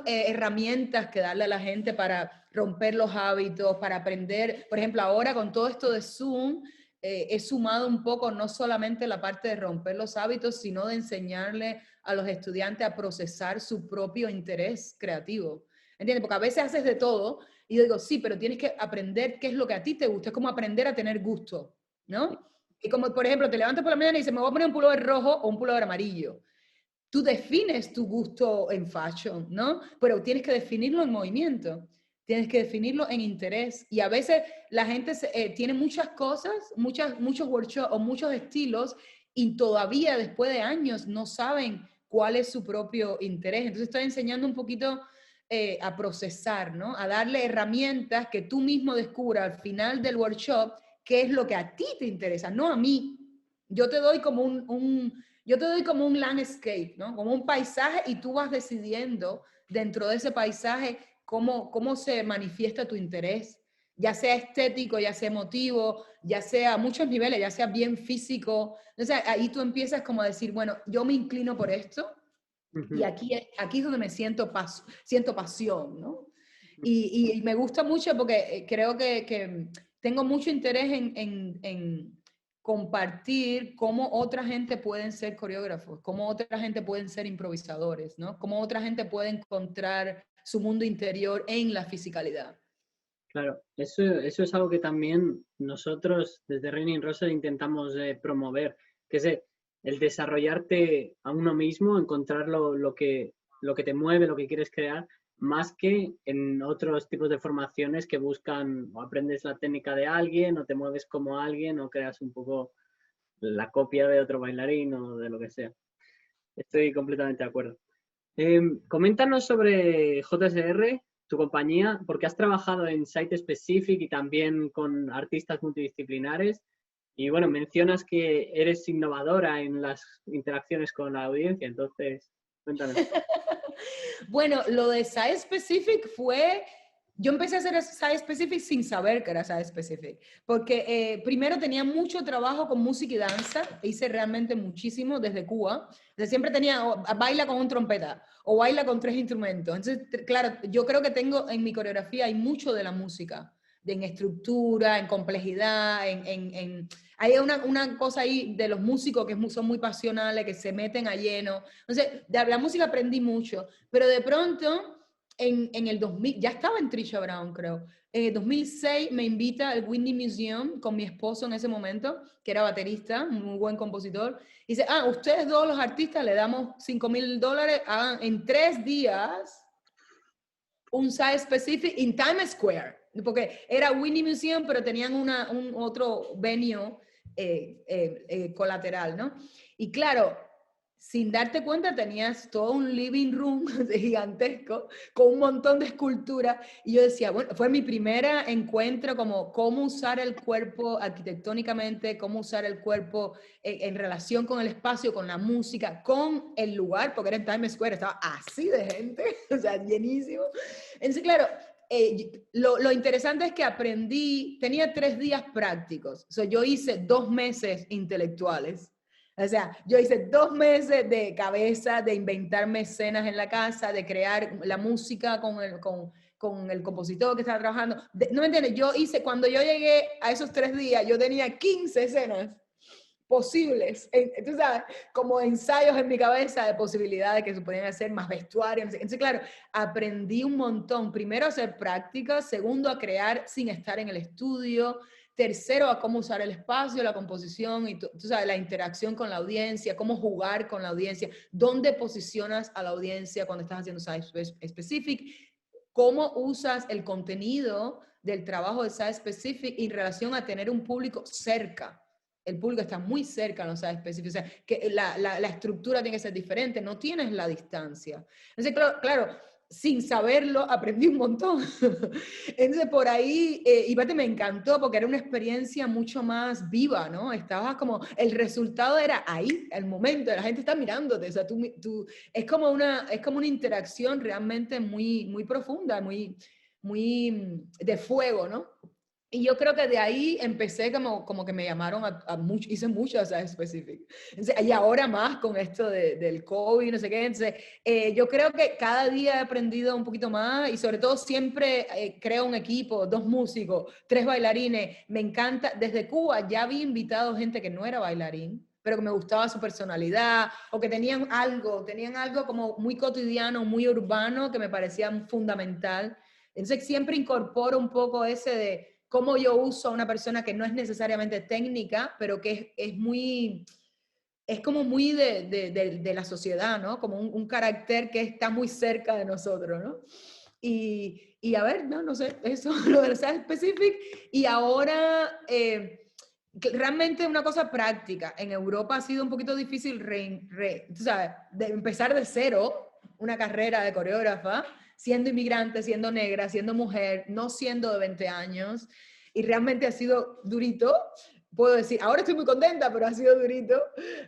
herramientas que darle a la gente para romper los hábitos, para aprender. Por ejemplo, ahora con todo esto de Zoom, he sumado un poco no solamente la parte de romper los hábitos, sino de enseñarle a los estudiantes a procesar su propio interés creativo. ¿Entiendes? Porque a veces haces de todo y yo digo, sí, pero tienes que aprender qué es lo que a ti te gusta, es como aprender a tener gusto, ¿no? Y como, por ejemplo, te levantas por la mañana y dices, me voy a poner un pullover rojo o un pullover amarillo. Tú defines tu gusto en fashion, ¿no? Pero tienes que definirlo en movimiento, tienes que definirlo en interés. Y a veces la gente tiene muchas cosas, muchos workshops o muchos estilos y todavía después de años no saben cuál es su propio interés. Entonces estoy enseñando un poquito a procesar, ¿no? A darle herramientas que tú mismo descubras al final del workshop qué es lo que a ti te interesa, no a mí. Yo te doy como yo te doy como un landscape, ¿no? Como un paisaje y tú vas decidiendo dentro de ese paisaje cómo se manifiesta tu interés, ya sea estético, ya sea emotivo, ya sea a muchos niveles, ya sea bien físico. Entonces ahí tú empiezas como a decir, bueno, yo me inclino por esto y aquí es donde me siento pasión, ¿no? Y me gusta mucho porque creo que tengo mucho interés en compartir cómo otra gente pueden ser coreógrafos, cómo otra gente pueden ser improvisadores, ¿no? Cómo otra gente puede encontrar su mundo interior en la fisicalidad. Claro, eso es algo que también nosotros desde Reina Rosa intentamos promover, que es el desarrollarte a uno mismo, encontrar lo que te mueve, lo que quieres crear, más que en otros tipos de formaciones que buscan o aprendes la técnica de alguien o te mueves como alguien o creas un poco la copia de otro bailarín o de lo que sea. Estoy completamente de acuerdo. Coméntanos sobre JSR, tu compañía, porque has trabajado en Site Specific y también con artistas multidisciplinares. Y bueno, mencionas que eres innovadora en las interacciones con la audiencia, entonces, cuéntanos. Bueno, lo de Site Specific fue, yo empecé a hacer Site Specific sin saber que era Site Specific, porque primero tenía mucho trabajo con música y danza, hice realmente muchísimo desde Cuba, o sea, siempre tenía, baila con un trompeta, o baila con 3 instrumentos, entonces, claro, yo creo que tengo en mi coreografía, hay mucho de la música, en estructura, en complejidad, hay una cosa ahí de los músicos que son muy pasionales, que se meten a lleno. Entonces, de la música aprendí mucho, pero de pronto, en el 2000, ya estaba en Trisha Brown, creo. En el 2006 me invita al Whitney Museum con mi esposo en ese momento, que era baterista, un muy buen compositor. Y dice, ustedes dos los artistas le damos $5,000, hagan en 3 días un site specific en Times Square, porque era Whitney Museum, pero tenían un otro venue colateral, ¿no? Y claro, sin darte cuenta tenías todo un living room gigantesco con un montón de esculturas y yo decía, bueno, fue mi primera encuentro como cómo usar el cuerpo arquitectónicamente, cómo usar el cuerpo en relación con el espacio, con la música, con el lugar, porque era en Times Square, estaba así de gente, o sea, llenísimo. Entonces, claro, lo interesante es que aprendí, tenía 3 días prácticos, o sea, yo hice 2 meses intelectuales. O sea, yo hice 2 meses de cabeza, de inventarme escenas en la casa, de crear la música con el compositor que estaba trabajando. ¿No me entiendes? Yo hice, cuando yo llegué a esos 3 días, yo tenía 15 escenas posibles. Tú sabes, como ensayos en mi cabeza de posibilidades que se podían hacer, más vestuario. Entonces, claro, aprendí un montón. Primero a hacer prácticas, segundo a crear sin estar en el estudio, tercero a cómo usar el espacio, la composición y tú sabes, la interacción con la audiencia, cómo jugar con la audiencia, dónde posicionas a la audiencia cuando estás haciendo Site Specific, cómo usas el contenido del trabajo de Site Specific en relación a tener un público cerca. El público está muy cerca, no sabe específico, o sea, que la estructura tiene que ser diferente, no tienes la distancia. Entonces, claro, sin saberlo, aprendí un montón. Entonces, por ahí, Ivate me encantó porque era una experiencia mucho más viva, ¿no? Estabas como, el resultado era ahí, el momento, la gente está mirándote, o sea, es como una interacción realmente muy, muy profunda, muy de fuego, ¿no? Y yo creo que de ahí empecé como que me llamaron hice muchas a Specific. Entonces, y ahora más con esto del COVID, no sé qué. Entonces, yo creo que cada día he aprendido un poquito más y sobre todo siempre creo un equipo, 2 músicos, 3 bailarines. Me encanta. Desde Cuba ya había invitado gente que no era bailarín, pero que me gustaba su personalidad o que tenían algo como muy cotidiano, muy urbano que me parecía fundamental. Entonces, siempre incorporo un poco ese de cómo yo uso a una persona que no es necesariamente técnica, pero que es como muy de la sociedad, ¿no? Como un carácter que está muy cerca de nosotros, ¿no? Y a ver, no sé, eso lo del Site Specific. Y ahora, realmente una cosa práctica. En Europa ha sido un poquito difícil, tú sabes, de empezar de cero una carrera de coreógrafa, siendo inmigrante, siendo negra, siendo mujer, no siendo de 20 años. Y realmente ha sido durito. Puedo decir, ahora estoy muy contenta, pero ha sido durito.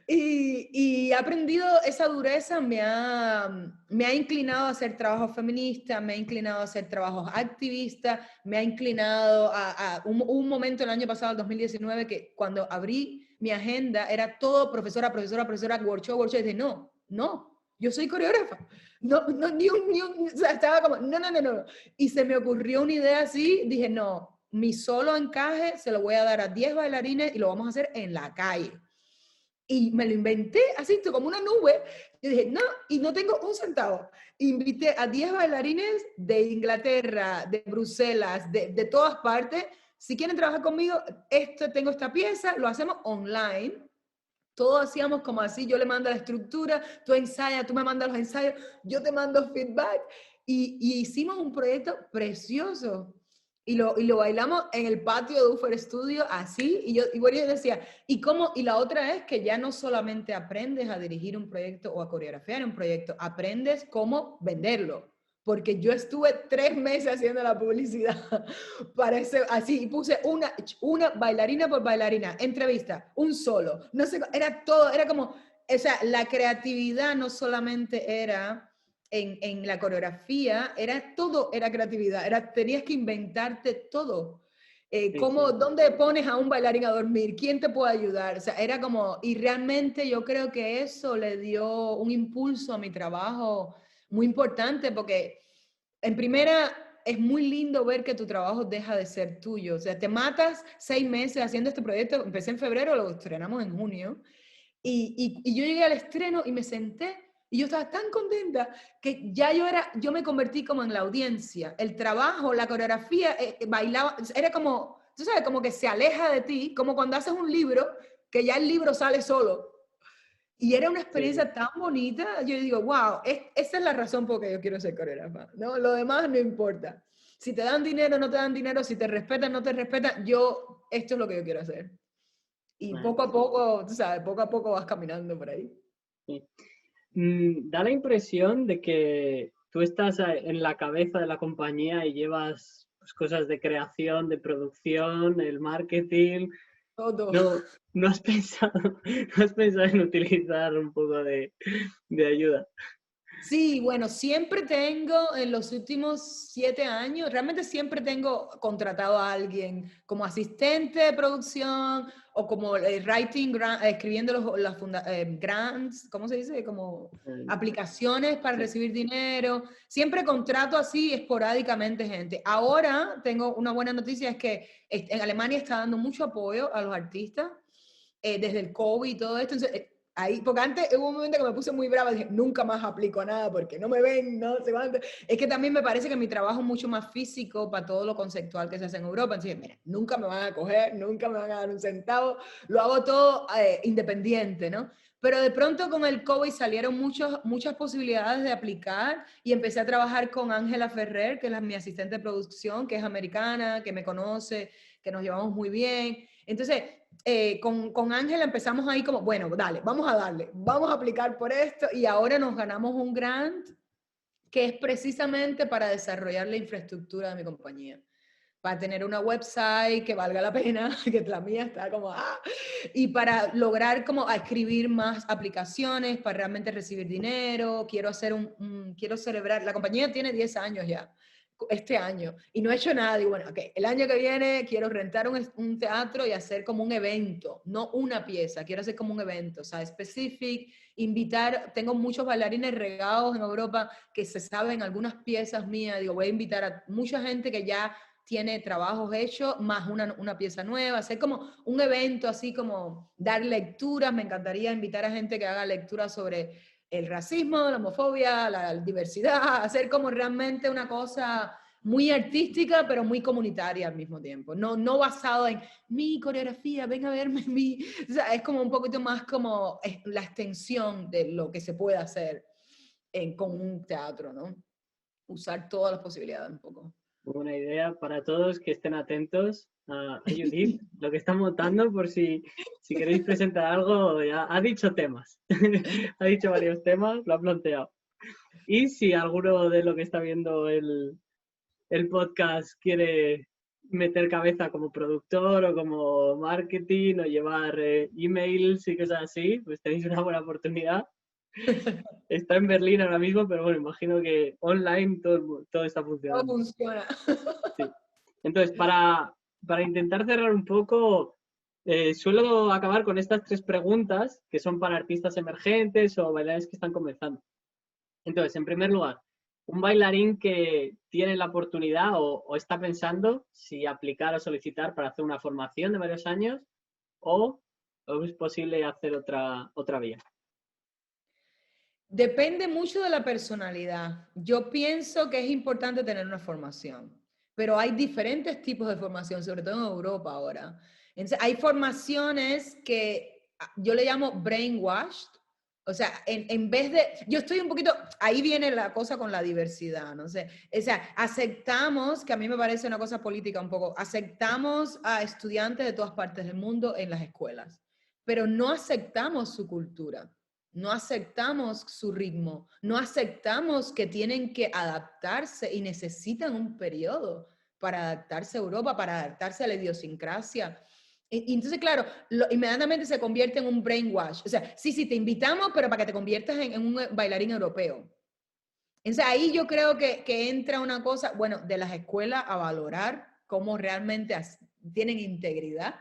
Y he aprendido esa dureza, me ha inclinado a hacer trabajo feminista, me ha inclinado a hacer trabajos activistas, me ha inclinado a un momento el año pasado, el 2019, que cuando abrí mi agenda era todo profesora, workshop, y dije, no, yo soy coreógrafa. No, o sea, estaba como, no. Y se me ocurrió una idea así, dije, no, mi solo encaje se lo voy a dar a 10 bailarines y lo vamos a hacer en la calle. Y me lo inventé así, como una nube. Yo dije, no, y no tengo un centavo. Invité a 10 bailarines de Inglaterra, de Bruselas, de todas partes. Si quieren trabajar conmigo, tengo esta pieza, lo hacemos online. Todos hacíamos como así, yo le mando la estructura, tú ensayas, tú me mandas los ensayos, yo te mando feedback. y hicimos un proyecto precioso. Y lo bailamos en el patio de Ufer Studio, así, y bueno, yo decía, y la otra es que ya no solamente aprendes a dirigir un proyecto o a coreografiar un proyecto, aprendes cómo venderlo, porque yo estuve 3 meses haciendo la publicidad para ese, así, y puse una bailarina por bailarina, entrevista, un solo, no sé, era todo, era como, o sea, la creatividad no solamente era en la coreografía, era todo, era creatividad, tenías que inventarte todo. Sí, sí. ¿Dónde pones a un bailarín a dormir? ¿Quién te puede ayudar? O sea, era como, y realmente yo creo que eso le dio un impulso a mi trabajo muy importante, porque en primera es muy lindo ver que tu trabajo deja de ser tuyo. O sea, te matas 6 meses haciendo este proyecto, empecé en febrero, lo estrenamos en junio, y yo llegué al estreno y me senté y yo estaba tan contenta que ya yo me convertí como en la audiencia. El trabajo, la coreografía, bailaba, era como, tú sabes, como que se aleja de ti, como cuando haces un libro, que ya el libro sale solo. Y era una Sí, sí. experiencia tan bonita, yo digo, wow, esa es la razón por la que yo quiero ser coreógrafa, ¿no? Lo demás no importa. Si te dan dinero, no te dan dinero, si te respetan, no te respetan, esto es lo que yo quiero hacer. Y Vale, poco a poco, tú sabes, poco a poco vas caminando por ahí. sí. Da la impresión de que tú estás en la cabeza de la compañía y llevas pues, cosas de creación, de producción, el marketing. Todo. No, no has pensado, no has pensado en utilizar un poco de ayuda. Sí, bueno, siempre tengo, en los últimos 7 años, realmente siempre tengo contratado a alguien como asistente de producción o como escribiendo grants, ¿cómo se dice? Como Eh, aplicaciones para sí, recibir dinero. Siempre contrato así esporádicamente gente. Ahora tengo una buena noticia, es que en Alemania está dando mucho apoyo a los artistas desde el COVID y todo esto. Entonces, ahí, porque antes hubo un momento que me puse muy brava, dije, nunca más aplico a nada porque no me ven, no sé cuánto. Es que también me parece que mi trabajo es mucho más físico para todo lo conceptual que se hace en Europa. Entonces, mira, nunca me van a coger, nunca me van a dar un centavo, lo hago todo independiente, ¿no? Pero de pronto con el COVID salieron muchas posibilidades de aplicar y empecé a trabajar con Ángela Ferrer, que es mi asistente de producción, que es americana, que me conoce, que nos llevamos muy bien. Entonces, con Ángela empezamos ahí como, bueno, dale, vamos a darle, vamos a aplicar por esto y ahora nos ganamos un grant que es precisamente para desarrollar la infraestructura de mi compañía, para tener una website que valga la pena, que la mía está como, y para lograr como a escribir más aplicaciones, para realmente recibir dinero, quiero celebrar, la compañía tiene 10 años ya, este año, y no he hecho nada, digo, bueno, ok, el año que viene quiero rentar un teatro y hacer como un evento, no una pieza, quiero hacer como un evento, o sea, específico, invitar, tengo muchos bailarines regados en Europa que se saben algunas piezas mías, digo, voy a invitar a mucha gente que ya tiene trabajos hechos, más una pieza nueva, hacer como un evento así como dar lecturas, me encantaría invitar a gente que haga lecturas sobre el racismo, la homofobia, la diversidad, hacer como realmente una cosa muy artística, pero muy comunitaria al mismo tiempo, no basado en mi coreografía, ven a verme, o sea, es como un poquito más como la extensión de lo que se puede hacer con un teatro, ¿no? Usar todas las posibilidades un poco. buena idea para todos que estén atentos a Judith, lo que está montando por si queréis presentar algo, ya ha dicho temas, ha dicho varios temas, lo ha planteado. Y si alguno de lo que está viendo el podcast quiere meter cabeza como productor o como marketing o llevar emails y cosas así, pues tenéis una buena oportunidad. Está en Berlín ahora mismo, pero bueno, imagino que online todo está Todo funcionando. funciona. Sí. Entonces, para intentar cerrar un poco, suelo acabar con estas 3 preguntas que son para artistas emergentes o bailarines que están comenzando. Entonces, en primer lugar, un bailarín que tiene la oportunidad o está pensando si aplicar o solicitar para hacer una formación de varios años o es posible hacer otra vía. Depende mucho de la personalidad. Yo pienso que es importante tener una formación, pero hay diferentes tipos de formación, sobre todo en Europa ahora. Entonces, hay formaciones que yo le llamo brainwashed, O sea, en vez de, yo estoy un poquito, ahí viene la cosa con la diversidad, no sé. O sea, aceptamos, que a mí me parece una cosa política un poco, aceptamos a estudiantes de todas partes del mundo en las escuelas, pero no aceptamos su cultura, no aceptamos su ritmo, no aceptamos que tienen que adaptarse y necesitan un periodo para adaptarse a Europa, para adaptarse a la idiosincrasia. Y entonces, claro, inmediatamente se convierte en un brainwash. O sea, sí, te invitamos, pero para que te conviertas en un bailarín europeo. Entonces, ahí yo creo que entra una cosa, bueno, de las escuelas a valorar cómo realmente tienen integridad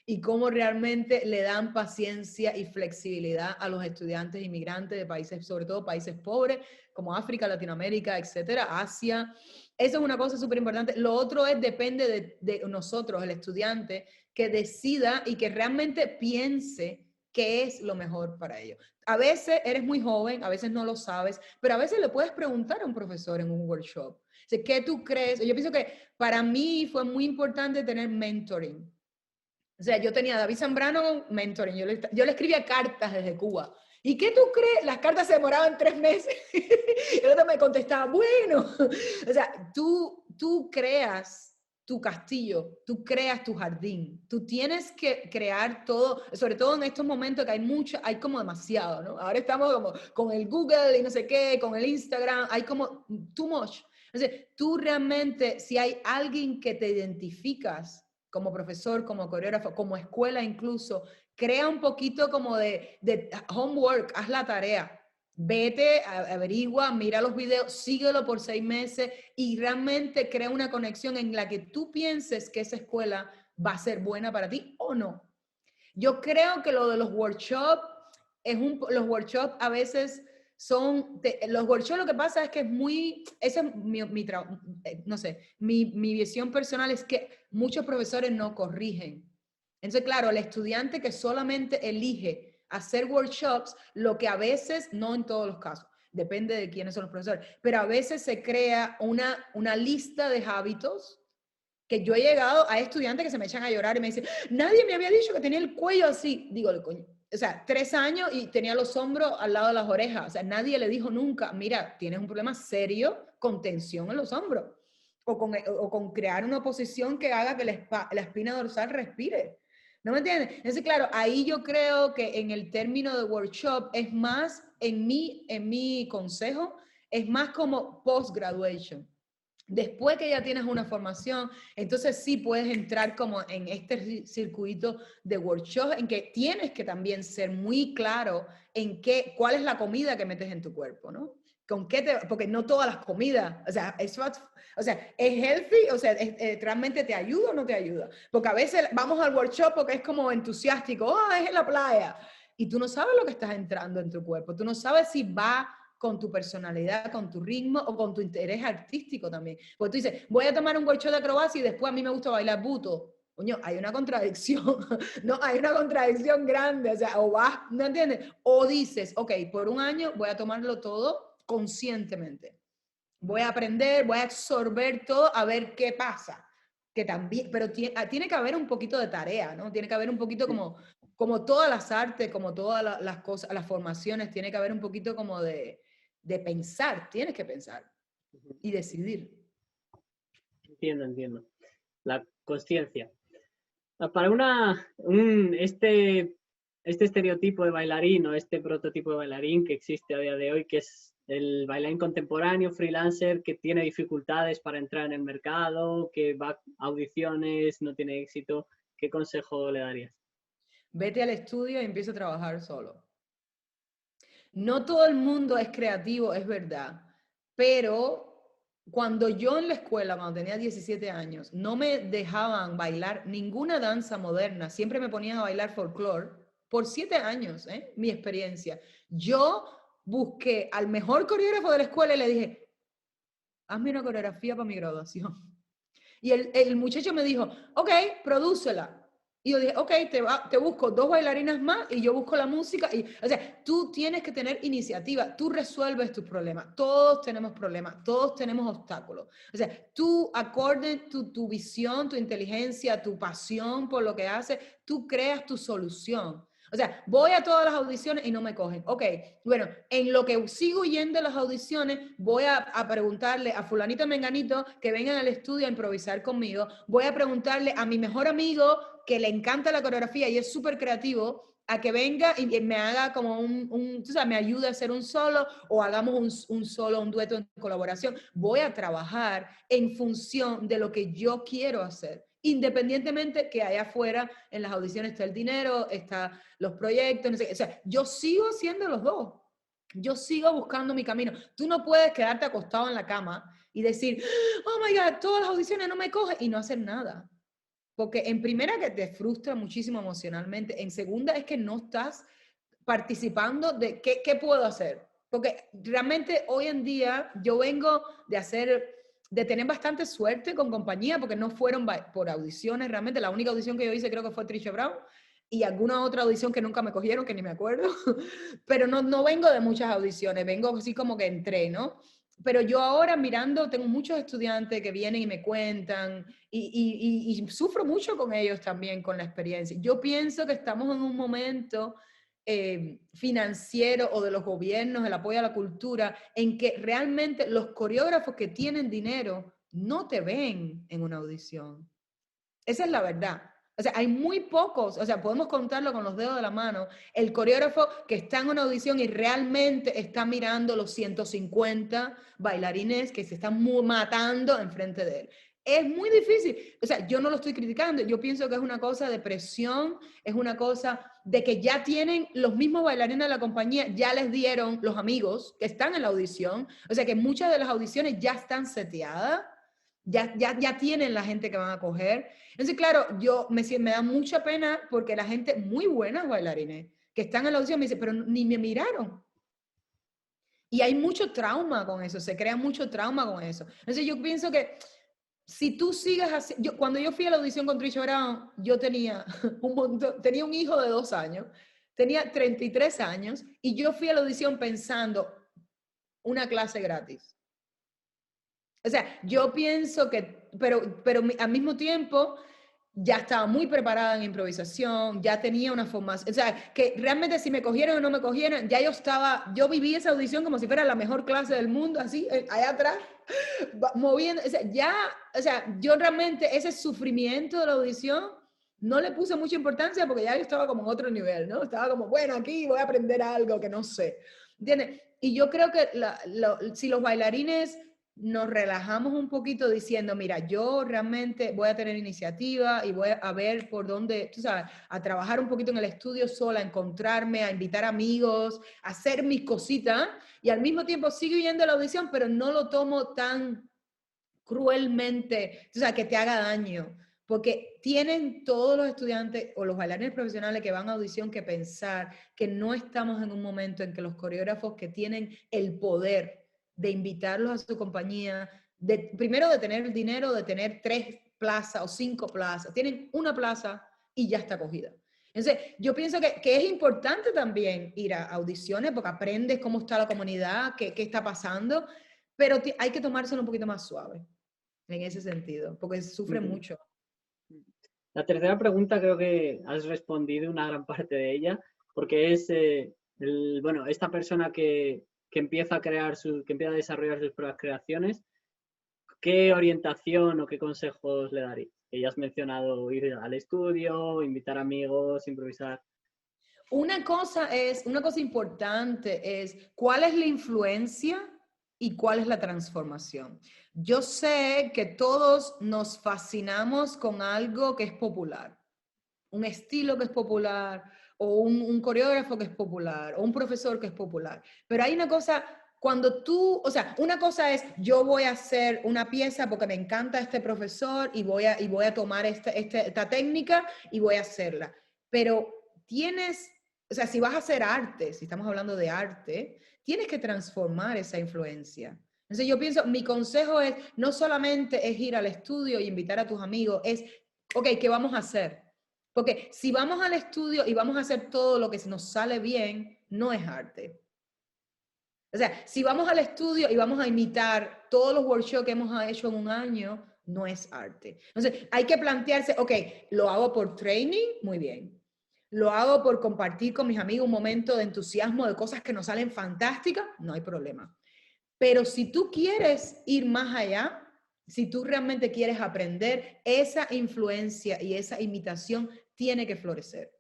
y cómo realmente le dan paciencia y flexibilidad a los estudiantes inmigrantes de países, sobre todo países pobres, como África, Latinoamérica, etcétera, Asia. Eso es una cosa súper importante. Lo otro es, depende de nosotros, el estudiante, que decida y que realmente piense qué es lo mejor para ellos. A veces eres muy joven, a veces no lo sabes, pero a veces le puedes preguntar a un profesor en un workshop. O sea, ¿qué tú crees? Yo pienso que para mí fue muy importante tener mentoring. O sea, yo tenía a David Zambrano mentoring, yo le escribía cartas desde Cuba. ¿Y qué tú crees? Las cartas se demoraban 3 meses. Y el otro me contestaba, bueno. O sea, tú creas tu castillo, tú creas tu jardín, tú tienes que crear todo, sobre todo en estos momentos que hay mucho, hay como demasiado, ¿no? Ahora estamos como con el Google y no sé qué, con el Instagram, hay como too much. Entonces, tú realmente, si hay alguien que te identificas como profesor, como coreógrafo, como escuela incluso, crea un poquito como de homework, haz la tarea. Vete, averigua, mira los videos, síguelo por 6 meses y realmente crea una conexión en la que tú pienses que esa escuela va a ser buena para ti o no. Yo creo que lo de los workshops, los workshops a veces los workshops lo que pasa es que es muy, esa es no sé, mi visión personal es que muchos profesores no corrigen. Entonces, claro, el estudiante que solamente elige hacer workshops, lo que a veces, no en todos los casos, depende de quiénes son los profesores, pero a veces se crea una lista de hábitos que yo he llegado a estudiantes que se me echan a llorar y me dicen, nadie me había dicho que tenía el cuello así. Digo, coño, o sea, 3 años y tenía los hombros al lado de las orejas. O sea, nadie le dijo nunca, mira, tienes un problema serio con tensión en los hombros. O con crear una posición que haga que la espina dorsal respire. ¿No me entiendes? Entonces, claro, ahí yo creo que en el término de workshop es más, en mi consejo, es más como post-graduation. Después que ya tienes una formación, entonces sí puedes entrar como en este circuito de workshop en que tienes que también ser muy claro en cuál es la comida que metes en tu cuerpo, ¿no? Porque no todas las comidas, o sea, es healthy, o sea, realmente te ayuda o no te ayuda. Porque a veces vamos al workshop porque es como entusiástico, es en la playa, y tú no sabes lo que estás entrando en tu cuerpo, tú no sabes si va con tu personalidad, con tu ritmo o con tu interés artístico también. Porque tú dices, voy a tomar un workshop de acrobacia y después a mí me gusta bailar buto. Coño, hay una contradicción, no, hay una contradicción grande, o sea, o vas, ¿no entiendes? O dices, ok, por un año voy a tomarlo todo conscientemente. Voy a aprender, voy a absorber todo a ver qué pasa. Que también, pero tiene que haber un poquito de tarea, ¿no? Tiene que haber un poquito como todas las artes, como todas las cosas, las formaciones, tiene que haber un poquito como de pensar, tienes que pensar y decidir. Entiendo. La consciencia. Para este estereotipo de bailarín o este prototipo de bailarín que existe a día de hoy, que es el bailarín contemporáneo, freelancer, que tiene dificultades para entrar en el mercado, que va a audiciones, no tiene éxito, ¿qué consejo le darías? Vete al estudio y empieza a trabajar solo. No todo el mundo es creativo, es verdad, pero cuando yo en la escuela, cuando tenía 17 años, no me dejaban bailar ninguna danza moderna, siempre me ponían a bailar folclore, por 7 años, mi experiencia. Yo busqué al mejor coreógrafo de la escuela y le dije, hazme una coreografía para mi graduación. Y el muchacho me dijo, ok, prodúcela. Y yo dije, ok, te busco 2 bailarinas más y yo busco la música. O sea, tú tienes que tener iniciativa, tú resuelves tus problemas. Todos tenemos problemas, todos tenemos obstáculos. O sea, tú, acorde tu visión, tu inteligencia, tu pasión por lo que haces, tú creas tu solución. O sea, voy a todas las audiciones y no me cogen. Ok, bueno, en lo que sigo yendo a las audiciones, voy a preguntarle a fulanito menganito que vengan al estudio a improvisar conmigo. Voy a preguntarle a mi mejor amigo que le encanta la coreografía y es súper creativo, a que venga y me haga como tú sabes, me ayude a hacer un solo o hagamos un solo, un dueto en colaboración. Voy a trabajar en función de lo que yo quiero hacer, independientemente que allá afuera en las audiciones está el dinero, está los proyectos, no sé qué. O sea, yo sigo haciendo los dos. Yo sigo buscando mi camino. Tú no puedes quedarte acostado en la cama y decir, oh my God, todas las audiciones no me cogen y no hacer nada. Porque en primera que te frustra muchísimo emocionalmente, en segunda es que no estás participando de qué puedo hacer. Porque realmente hoy en día yo vengo de tener bastante suerte con compañía, porque no fueron por audiciones, realmente la única audición que yo hice creo que fue Trisha Brown, y alguna otra audición que nunca me cogieron, que ni me acuerdo, pero no vengo de muchas audiciones, vengo así como que entré, ¿no? Pero yo ahora mirando, tengo muchos estudiantes que vienen y me cuentan y sufro mucho con ellos también, con la experiencia. Yo pienso que estamos en un momento financiero o de los gobiernos, el apoyo a la cultura, en que realmente los coreógrafos que tienen dinero no te ven en una audición. Esa es la verdad. O sea, hay muy pocos, o sea, podemos contarlo con los dedos de la mano, el coreógrafo que está en una audición y realmente está mirando los 150 bailarines que se están matando enfrente de él. Es muy difícil. O sea, yo no lo estoy criticando, yo pienso que es una cosa de presión, es una cosa de que ya tienen los mismos bailarines de la compañía, ya les dieron los amigos que están en la audición, o sea que muchas de las audiciones ya están seteadas, ya tienen la gente que van a coger. Entonces, claro, me da mucha pena porque la gente, muy buenas bailarines, que están en la audición, me dice, pero ni me miraron. Y hay mucho trauma con eso, se crea mucho trauma con eso. Entonces, yo pienso que si tú sigues así, cuando yo fui a la audición con Trisha Brown, yo tenía tenía un hijo de 2 años, tenía 33 años, y yo fui a la audición pensando una clase gratis. O sea, yo pienso que, pero al mismo tiempo ya estaba muy preparada en improvisación, ya tenía una formación, o sea, que realmente si me cogieron o no me cogieron, ya yo viví esa audición como si fuera la mejor clase del mundo, así, allá atrás, moviendo, o sea, yo realmente ese sufrimiento de la audición no le puse mucha importancia porque ya yo estaba como en otro nivel, ¿no? Estaba como, bueno, aquí voy a aprender algo que no sé, ¿entiendes? Y yo creo que si los bailarines nos relajamos un poquito diciendo, mira, yo realmente voy a tener iniciativa y voy a ver por dónde, tú sabes, a trabajar un poquito en el estudio sola, a encontrarme, a invitar amigos, a hacer mis cositas y al mismo tiempo sigo yendo a la audición, pero no lo tomo tan cruelmente, o sea, que te haga daño. Porque tienen todos los estudiantes o los bailarines profesionales que van a audición que pensar que no estamos en un momento en que los coreógrafos que tienen el poder de invitarlos a su compañía, primero de tener el dinero, de tener 3 plazas o 5 plazas, tienen una plaza y ya está cogida. Entonces, yo pienso que es importante también ir a audiciones porque aprendes cómo está la comunidad, qué está pasando, pero hay que tomárselo un poquito más suave en ese sentido, porque sufre mucho. La tercera pregunta creo que has respondido una gran parte de ella, porque es, bueno, esta persona que empieza a que empieza a desarrollar sus propias creaciones, ¿qué orientación o qué consejos le darías? Que ya has mencionado ir al estudio, invitar amigos, improvisar. Una cosa importante es cuál es la influencia y cuál es la transformación. Yo sé que todos nos fascinamos con algo que es popular, un estilo que es popular, o un coreógrafo que es popular, o un profesor que es popular. Pero hay una cosa, o sea, una cosa es, yo voy a hacer una pieza porque me encanta este profesor y voy a tomar esta técnica y voy a hacerla. Pero o sea, si vas a hacer arte, si estamos hablando de arte, tienes que transformar esa influencia. Entonces yo pienso, mi consejo es, no solamente es ir al estudio y invitar a tus amigos, es, ok, ¿qué vamos a hacer? Porque si vamos al estudio y vamos a hacer todo lo que nos sale bien, no es arte. O sea, si vamos al estudio y vamos a imitar todos los workshops que hemos hecho en un año, no es arte. Entonces, hay que plantearse, ok, lo hago por training, muy bien. lo hago por compartir con mis amigos un momento de entusiasmo, de cosas que nos salen fantásticas, no hay problema. Pero si tú quieres ir más allá, si tú realmente quieres aprender, esa influencia y esa imitación tiene que florecer.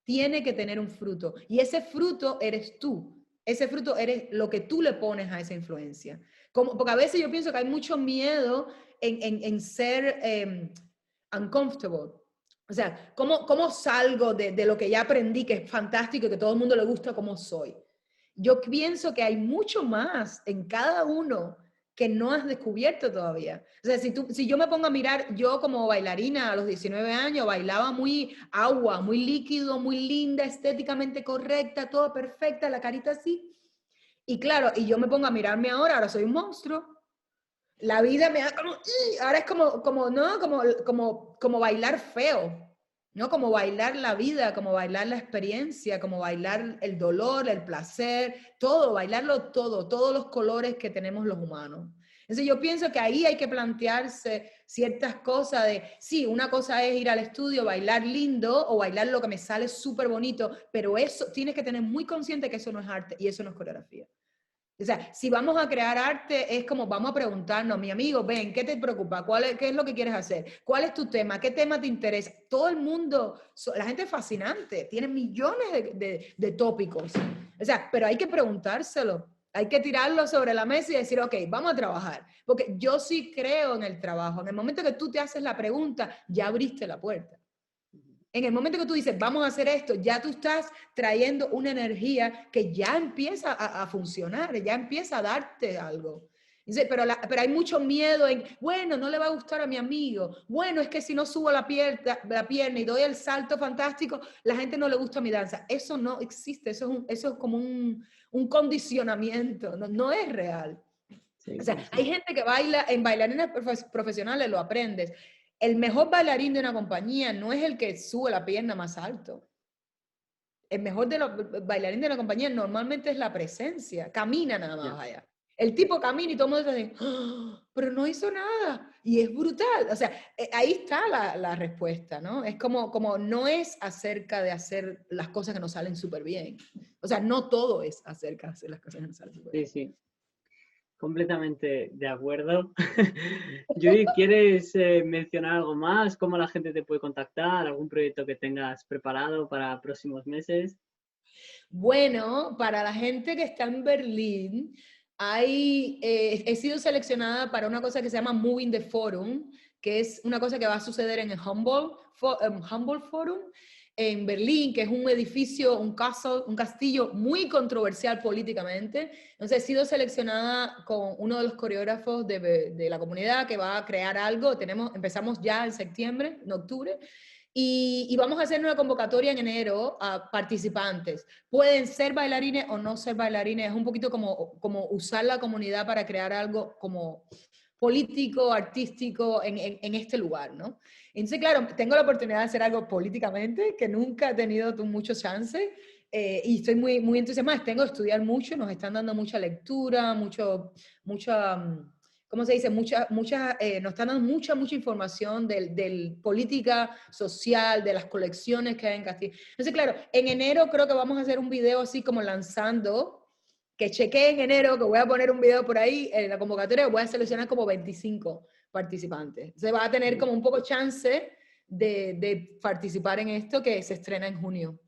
Tiene que tener un fruto. Y ese fruto eres tú. Ese fruto eres lo que tú le pones a esa influencia. Porque a veces yo pienso que hay mucho miedo en ser uncomfortable. O sea, ¿cómo salgo de lo que ya aprendí, que es fantástico y que a todo el mundo le gusta cómo soy? Yo pienso que hay mucho más en cada uno que no has descubierto todavía. O sea, si yo me pongo a mirar, yo como bailarina a los 19 años bailaba muy agua, muy líquido, muy linda, estéticamente correcta, todo perfecta, la carita así. Y claro, y yo me pongo a mirarme ahora soy un monstruo. La vida me da como, ahora es como bailar feo. ¿No? Como bailar la vida, como bailar la experiencia, como bailar el dolor, el placer, todo, bailarlo todo, todos los colores que tenemos los humanos. Entonces yo pienso que ahí hay que plantearse ciertas cosas de, sí, una cosa es ir al estudio, bailar lindo o bailar lo que me sale súper bonito, pero eso tienes que tener muy consciente que eso no es arte y eso no es coreografía. O sea, si vamos a crear arte, es como vamos a preguntarnos, mi amigo, ven, ¿qué te preocupa? ¿Qué es lo que quieres hacer? ¿Cuál es tu tema? ¿Qué tema te interesa? Todo el mundo, la gente es fascinante, tiene millones de tópicos. O sea, pero hay que preguntárselo, hay que tirarlo sobre la mesa y decir, ok, vamos a trabajar. Porque yo sí creo en el trabajo. En el momento que tú te haces la pregunta, ya abriste la puerta. En el momento que tú dices, vamos a hacer esto, ya tú estás trayendo una energía que ya empieza a funcionar, ya empieza a darte algo. Dice, pero hay mucho miedo en, bueno, no le va a gustar a mi amigo. Bueno, es que si no subo la pierna y doy el salto fantástico, la gente no le gusta mi danza. Eso no existe, eso es como un condicionamiento, no es real. Sí, o sea, sí, sí. hay gente que baila, en bailarines profesionales lo aprendes. El mejor bailarín de una compañía no es el que sube la pierna más alto. El mejor de los bailarines de la compañía normalmente es la presencia. Camina nada más allá. El tipo camina y todo el mundo dice, ¡oh! Pero no hizo nada. Y es brutal. O sea, ahí está la respuesta, ¿no? Es como no es acerca de hacer las cosas que nos salen súper bien. O sea, no todo es acerca de hacer las cosas que nos salen súper bien. Sí, sí. Completamente de acuerdo. Judith, ¿quieres mencionar algo más? ¿Cómo la gente te puede contactar? ¿Algún proyecto que tengas preparado para próximos meses? Bueno, para la gente que está en Berlín, he sido seleccionada para una cosa que se llama Moving the Forum, que es una cosa que va a suceder en el Humboldt Forum en Berlín, que es un edificio, un castillo muy controversial políticamente. Entonces he sido seleccionada con uno de los coreógrafos de la comunidad que va a crear algo. Empezamos ya en septiembre, en octubre. Y vamos a hacer una convocatoria en enero a participantes. Pueden ser bailarines o no ser bailarines. Es un poquito como usar la comunidad para crear algo como político, artístico en este lugar, ¿no? Entonces, claro, tengo la oportunidad de hacer algo políticamente que nunca he tenido mucho chance y estoy muy, muy entusiasmada. Tengo que estudiar mucho, nos están dando mucha lectura, mucha ¿cómo se dice? Nos están dando mucha información del política social, de las colecciones que hay en Castilla. Entonces, claro, en enero creo que vamos a hacer un video así como lanzando, que chequeé en enero, que voy a poner un video por ahí en la convocatoria, voy a seleccionar como 25 participantes. Entonces va a tener como un poco chance de participar en esto que se estrena en junio.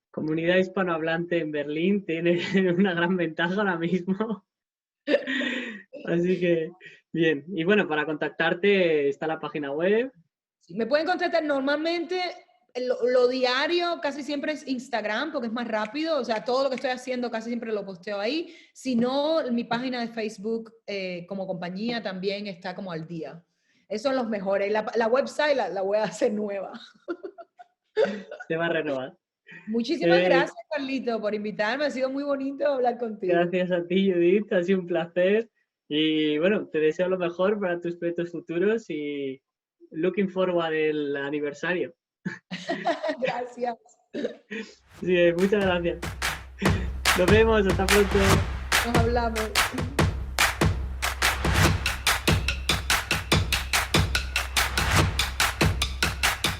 Comunidad hispanohablante en Berlín tiene una gran ventaja ahora mismo. Así que, bien. Y bueno, para contactarte está la página web. Me pueden contactar normalmente, lo diario casi siempre es Instagram porque es más rápido, o sea, todo lo que estoy haciendo casi siempre lo posteo ahí. Si no, mi página de Facebook como compañía también está como al día. Esos son los mejores. La website la voy a hacer nueva. Se va a renovar. Muchísimas gracias, Carlito, por invitarme. Ha sido muy bonito hablar contigo. Gracias a ti, Judith. Ha sido un placer. Y bueno, te deseo lo mejor para tus proyectos futuros y looking forward el aniversario. Gracias. Sí, muchas gracias. Nos vemos, hasta pronto. Nos hablamos.